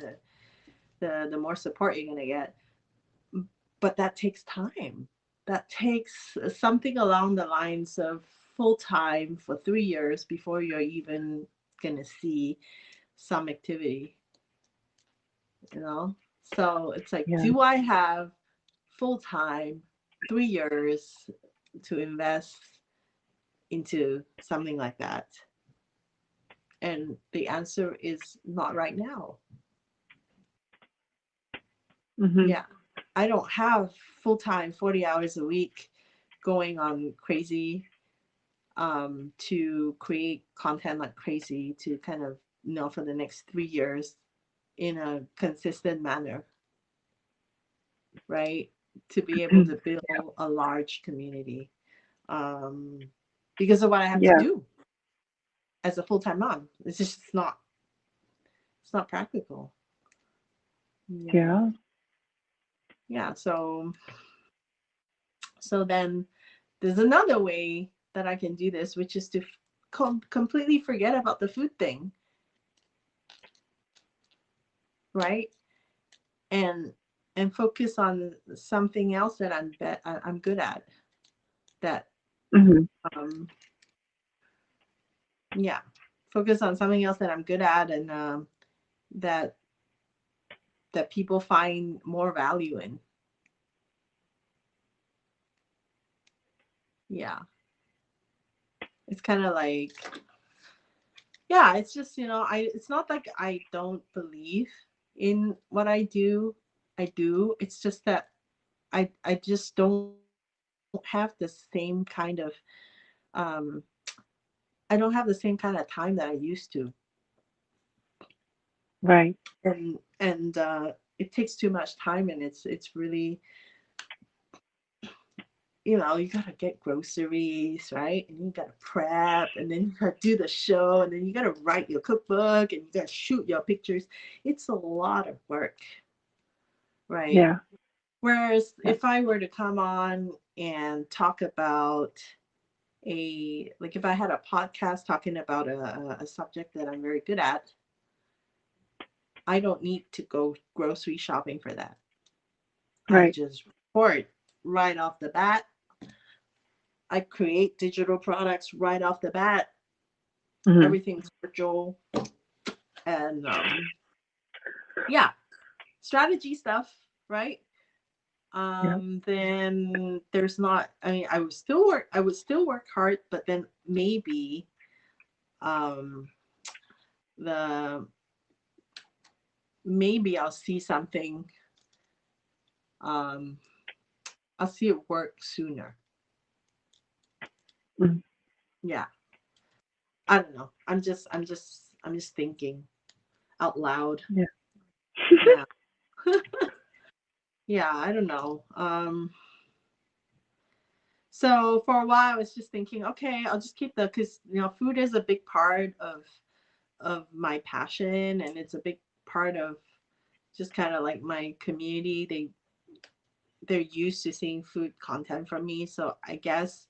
the more support you're going to get. But that takes time. That takes something along the lines of full time for 3 years before you're even going to see some activity, So it's like, Yeah. do I have full time 3 years to invest into something like that? And the answer is not right now. Mm-hmm. Yeah. I don't have full time 40 hours a week going on crazy to create content like crazy to kind of, for the next 3 years in a consistent manner, right? To be able to build a large community because of what I have to Yeah. do as a full-time mom. It's not practical. Yeah. Yeah. Yeah. So then there's another way that I can do this, which is to completely forget about the food thing, right? And focus on something else that I'm good at. That Mm-hmm. um yeah, focus on something else that I'm good at, and that people find more value in. Yeah. It's kind of like, yeah, it's just, it's not like I don't believe in what I do. I do. It's just that I just don't have the same kind of um I don't have the same kind of time that I used to. Right. And it takes too much time, and it's really, you gotta get groceries, right? And you gotta prep, and then you gotta do the show, and then you gotta write your cookbook, and you gotta shoot your pictures. It's a lot of work, right? Yeah. Whereas Yeah. if I were to come on and talk about like if I had a podcast talking about a subject that I'm very good at, I don't need to go grocery shopping for that. I Right. just record right off the bat. I create digital products right off the bat. Mm-hmm. Everything's virtual, and yeah, strategy stuff, right? Yeah. Then there's not. I mean, I would still work. I would still work hard, but then maybe um, the maybe I'll see something. Um, I'll see it work sooner. Mm-hmm. Yeah, I don't know. I'm just thinking out loud. Yeah. Yeah. Yeah, I don't know. So for a while, I was just thinking, okay, I'll just keep because food is a big part of my passion, and it's a big part of just kind of like my community. They're used to seeing food content from me, so I guess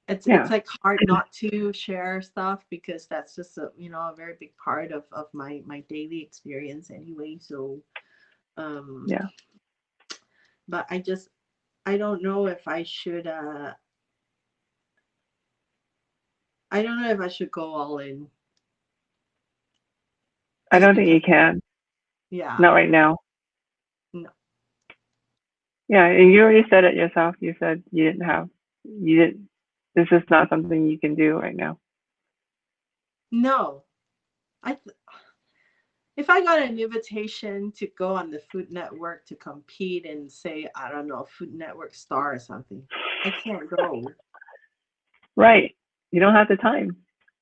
It's like hard not to share stuff because that's just a a very big part of my daily experience anyway. So um Yeah. but I don't know if I should I don't know if I should go all in I just don't think because you can. yeah. Not right now. No. Yeah, and you already said it yourself. You said you didn't, this is not something you can do right now. No. I if I got an invitation to go on the Food Network to compete and say, I don't know, Food Network star or something, I can't go. Right. You don't have the time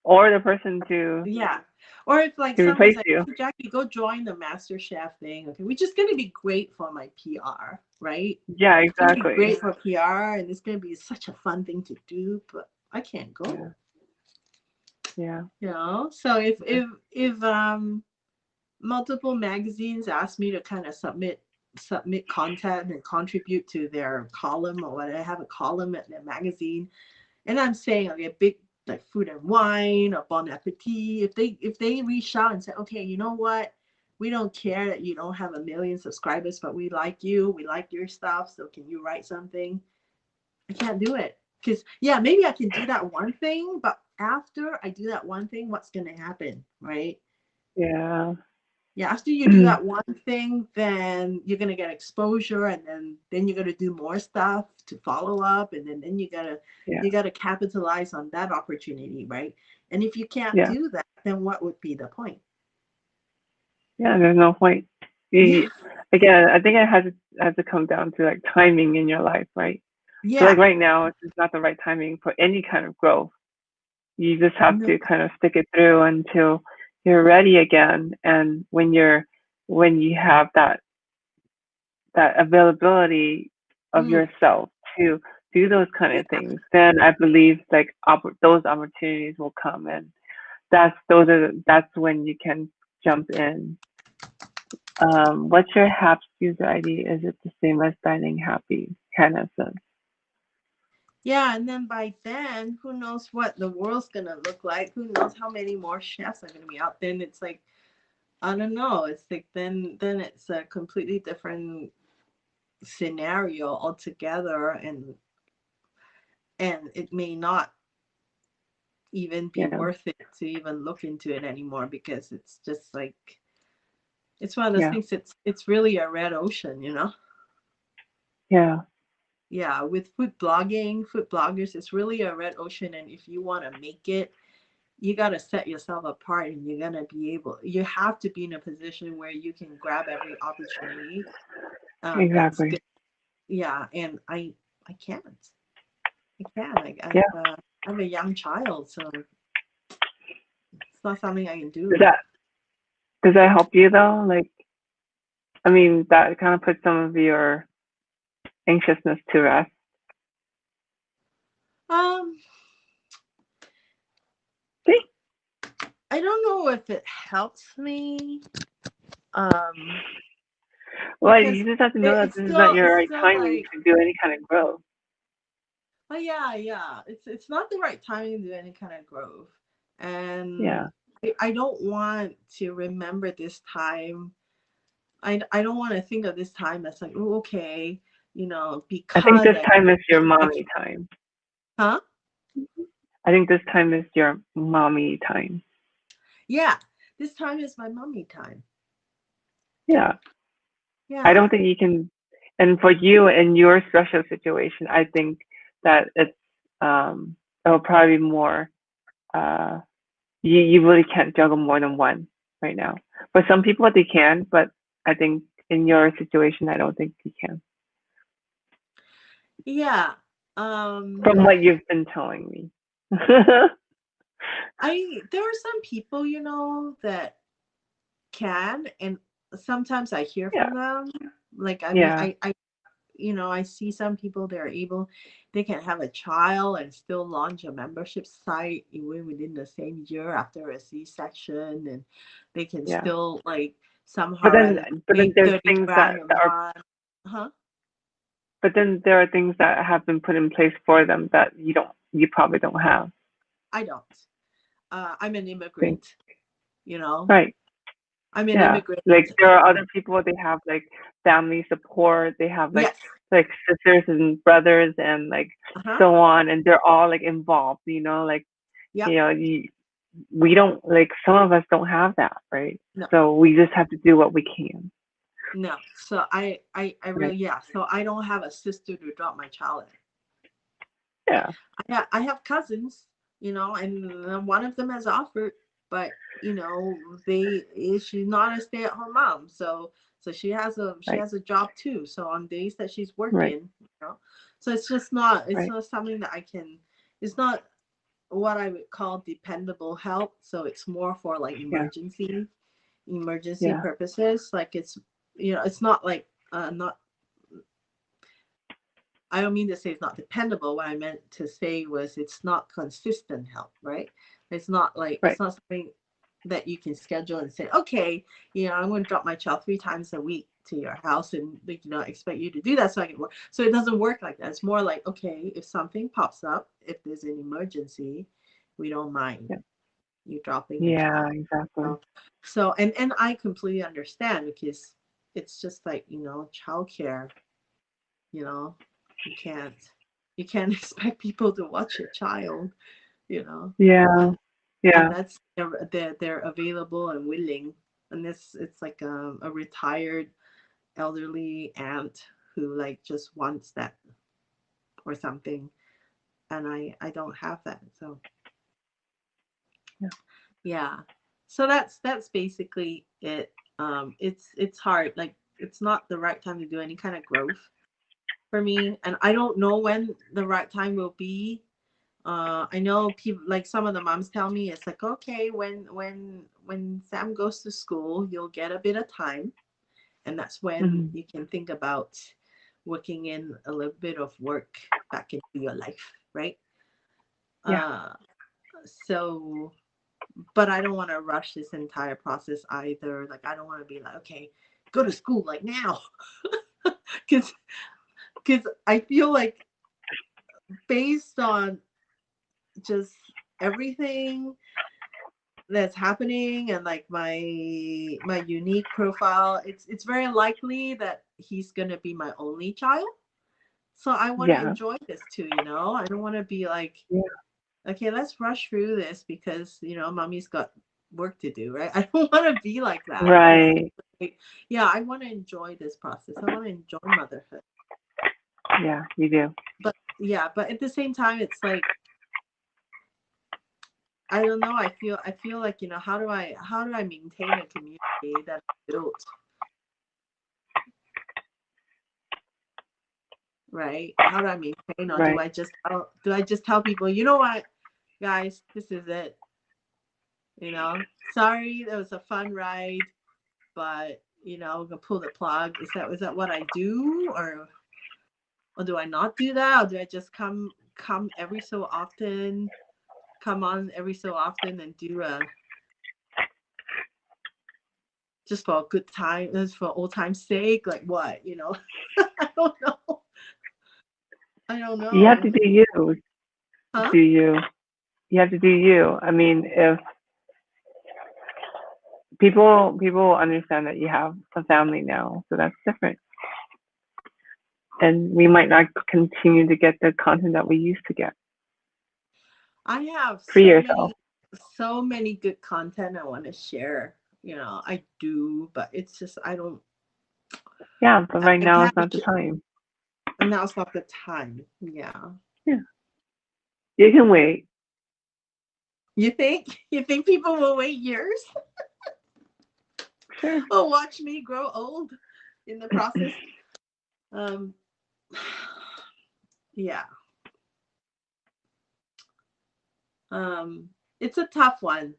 or the person Yeah. Or if like to someone's replace like, you. hey, Jackie, go join the Master Chef thing, okay, which is gonna be great for my PR, right? Yeah, It's gonna be exactly. great for PR and it's gonna be such a fun thing to do, but I can't Yeah. go. Yeah. So Yeah. if multiple magazines ask me to kind of submit content and contribute to their column or whatever. I have a column at their magazine, and I'm saying like a big like Food and Wine or Bon Appetit. If they reach out and say, okay, you know what, we don't care that you don't have a million subscribers, but we like you, we like your stuff, so can you write something? I can't do it because yeah, maybe I can do that one thing, but after I do that one thing, what's gonna happen, right? Yeah. Yeah, after you do that one thing, then you're gonna get exposure, and then you're gonna do more stuff to follow up, and then Yeah. you gotta capitalize on that opportunity, right? And if you can't Yeah. do that, then what would be the point? Yeah. There's no point. Yeah, You, again, I think it has to come down to like timing in your life, right? So like yeah, right now, it's just not the right timing for any kind of growth. You just have no, to kind of stick it through until you're ready again. And when you have that availability of mm, yourself to do those kind of things, then I believe like those opportunities will come, and that's when you can jump in. What's your HAPS user ID? Is it the same as Dining Happy? Hannah says. yeah, and then by then, who knows what the world's gonna look like? Who knows how many more chefs are gonna be out? Then it's like I don't know. It's like then it's a completely different scenario altogether, and it may not even be Yeah, worth it to even look into it anymore because it's just like it's one of those yeah, things. It's really a red ocean, you know. yeah, Yeah, with food blogging, food bloggers, it's really a red ocean, and if you want to make it, you got to set yourself apart, and you're gonna be able. You have to be in a position where you can grab every opportunity. That's exactly. good. Yeah, and I can't. I can't. Like Yeah. I have a young child, so it's not something I can Does do. that help you though? Like, I mean, that kind of puts some of your anxiousness to rest. Um, See? I don't know if it helps me. Um, Well, because you just have to know that this is not it's your right still timing like, to do any kind of growth. oh yeah, yeah. It's not the right timing to do any kind of growth, and Yeah. I don't want to remember this time. I don't want to think of this time as like, oh, okay, I think because this I time is your got, mommy time. huh? I think this time is your mommy time. Yeah, this time is my mommy time. Yeah. I Yeah, don't think you can, and for you in your special situation, I think that it'll probably be more, uh, you really can't juggle more than one right now. For some people, they can, but I think in your situation, I don't think you can. yeah. Um, From what you've been telling me. there are some people, that can, and sometimes I hear Yeah, from them. Like, I mean, yeah, I see some people they're able, they can have a child and still launch a membership site even within the same year after a C-section, and they can yeah. still like But somehow or then, other but then make there's 30 things grand a that are, month. Huh? but then there are things that have been put in place for them that you don't. you probably don't have. I don't. I'm an Thing. immigrant, you know. Right. I'm an Yeah. immigrant. Like there are other people, they have like family support, they have Yes. like sisters and brothers and like Uh-huh. so on, and they're all like involved, you know, like Yep. you know, we don't like some of us don't have that, right? No. So we just have to do what we can. No. So I Right. really, yeah. So I don't have a sister to drop my child at. Yeah. I have cousins, you know, and one of them has offered, but you know, she's not a stay-at-home mom, so she Right. has a job too. So on days that she's Right. working, you know, so it's Right. not something that I can. It's not what I would call dependable help. So it's more for like Yeah. emergency Yeah. purposes. Like it's, you know, it's not like not. I don't mean to say it's not dependable. What I meant to say was it's not consistent help, right? It's not like Right. it's not something that you can schedule and say, okay, you know, I'm going to drop my child 3 times a week to your house, and you know, expect you to do that so I can work. So it doesn't work like that. It's more like, okay, if something pops up, if there's an emergency, we don't mind Yeah. you dropping the Yeah, child. exactly. So and I completely understand because it's just like, you know, childcare, you know, you can't you can't expect people to watch your child, you know, Yeah. Yeah. unless they're available and willing. And this it's like a retired elderly aunt who like just wants that or something, and I don't have that. So Yeah. yeah, so that's basically it. It's hard, like it's not the right time to do any kind of growth for me, and I don't know when the right time will be. I know people, like some of the moms tell me it's like, okay, when Sam goes to school, you'll get a bit of time, and that's when Hmm. you can think about working in a little bit of work back into your life, right? Yeah. Uh, so, but I don't want to rush this entire process either. Like, I don't want to be like, okay, go to school like now, because I feel like based on just everything that's happening and like my unique profile, it's very likely that he's gonna be my only child. So I want to Yeah. enjoy this too, you know. I don't want to be like, Yeah. okay, let's rush through this because you know mommy's got work to do, right? I don't want to be like that because Right. like, yeah, I want to enjoy this process. I want to enjoy motherhood. Yeah, you do. But yeah, but at the same time, it's like I don't know. I feel like, you know, how do I maintain a community that I built, right? How do I maintain, or Right. do I just tell people, you know what, guys, this is it. You know, sorry, that was a fun ride, but you know, I'm gonna pull the plug. Is that what I do, or do I not do that, or do I just come every so often, come on every so often and do a just for a good time, just for old time's sake, like what, you know? I don't know. I don't You have to know. do you. Huh? Do you? You have to do you. I mean, if people understand that you have a family now, so that's different. And we might not continue to get the content that we used to get. I have Free yourself. so many good content I want to share. You know, I do, but it's just Yeah, but right I now can't is not the time. and now's not the time. Yeah. Yeah. You can wait. You think? You think people will wait years? Sure. Will watch me grow old in the process? Um yeah. Um it's a tough one.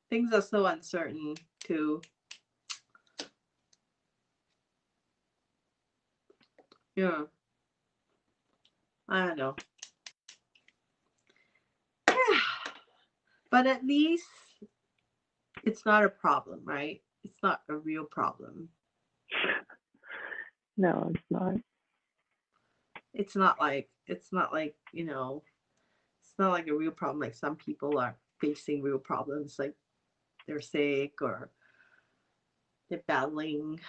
Things are so uncertain too. Yeah. I don't know. But at least it's not a problem, right? It's not a real problem. No, it's not. It's not like, you know, not like a real problem. Like some people are facing real problems, like they're sick or they're battling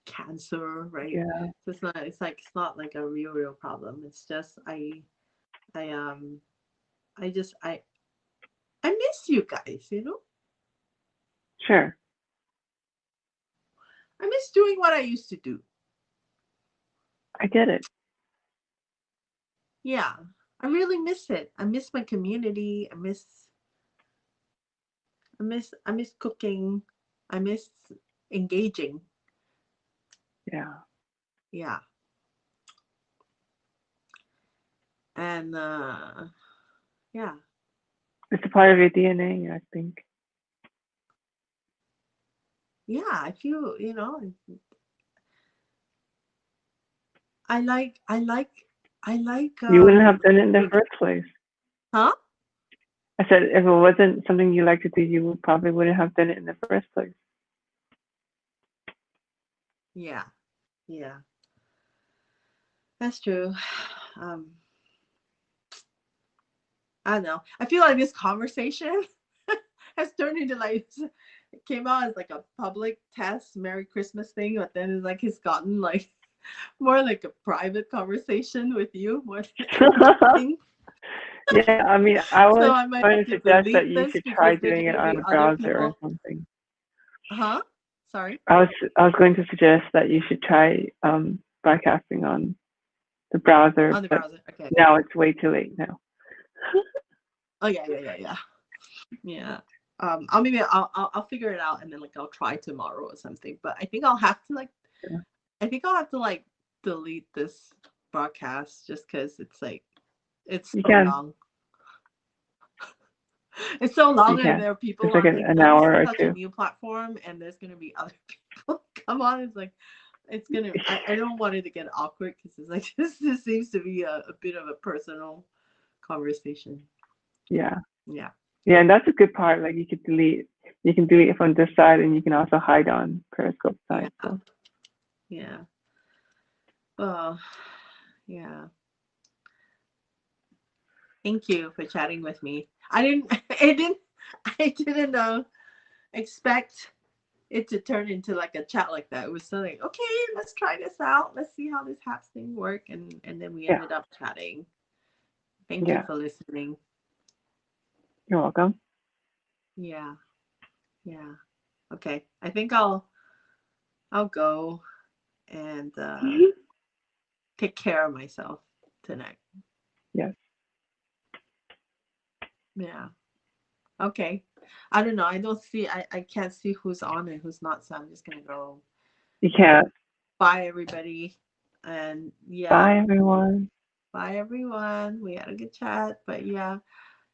cancer, right? Yeah. So it's not like a real problem. It's just I I just I miss you guys, you know? Sure. I miss doing what I used to do. I get it. Yeah. I really miss it. I miss my community. I miss cooking. I miss engaging. Yeah. Yeah. And yeah. It's a part of your DNA, I think. Yeah, I feel, you know, I like You wouldn't have done it in the first place. huh? I said if it wasn't something you like to do, you probably wouldn't have done it in the first place. Yeah. Yeah. That's true. Um I don't know. I feel like this conversation has turned into like it came out as like a public test Merry Christmas thing, but then it's like it's gotten like more like a private conversation with you more than anything. Yeah, I mean, I was So I might going have to to suggest that delete you this should try because there's doing it gonna on be a other browser or people. something. Huh? Sorry. I was going to suggest that you should try broadcasting on the browser, On the but browser. Okay. now it's way too late now. Oh yeah. Yeah. I'll figure it out and then like I'll try tomorrow or something. But I think I'll have to like Yeah. I think I'll have to like delete this broadcast just because it's like it's You so can, long. It's so long you and can. there are people It's like on like an this hour is or such a two. new platform and there's gonna be other people come on. It's like it's gonna I don't want it to get awkward because it's like this seems to be a bit of a personal conversation. Yeah. Yeah. Yeah, and that's a good part. Like you can delete it from this side and you can also hide on Periscope Yeah. side. So Yeah. Oh yeah. Thank you for chatting with me. I didn't expect it to turn into like a chat like that. It was so like, okay, let's try this out. Let's see how this Haps thing work. And then we yeah, ended up chatting. Thank you yeah. for listening. You're welcome. Yeah. Yeah. Okay. I think I'll go and take care of myself tonight. Yes. Yeah. Okay. I don't know. I can't see who's on and who's not, so I'm just gonna go. You can't. Bye everybody. And yeah, Bye everyone. bye everyone. We had a good chat. But yeah,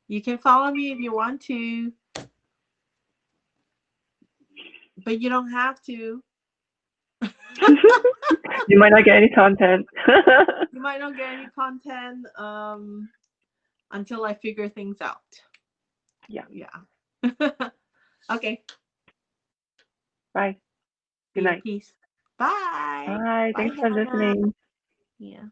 you can follow me if you want to. But you don't have to. You might not get any content. You might not get any content until I figure things out. Yeah. Yeah. Okay. Bye. Good night. Peace. Bye. Bye. Bye, Thanks for Hannah. listening. Yeah.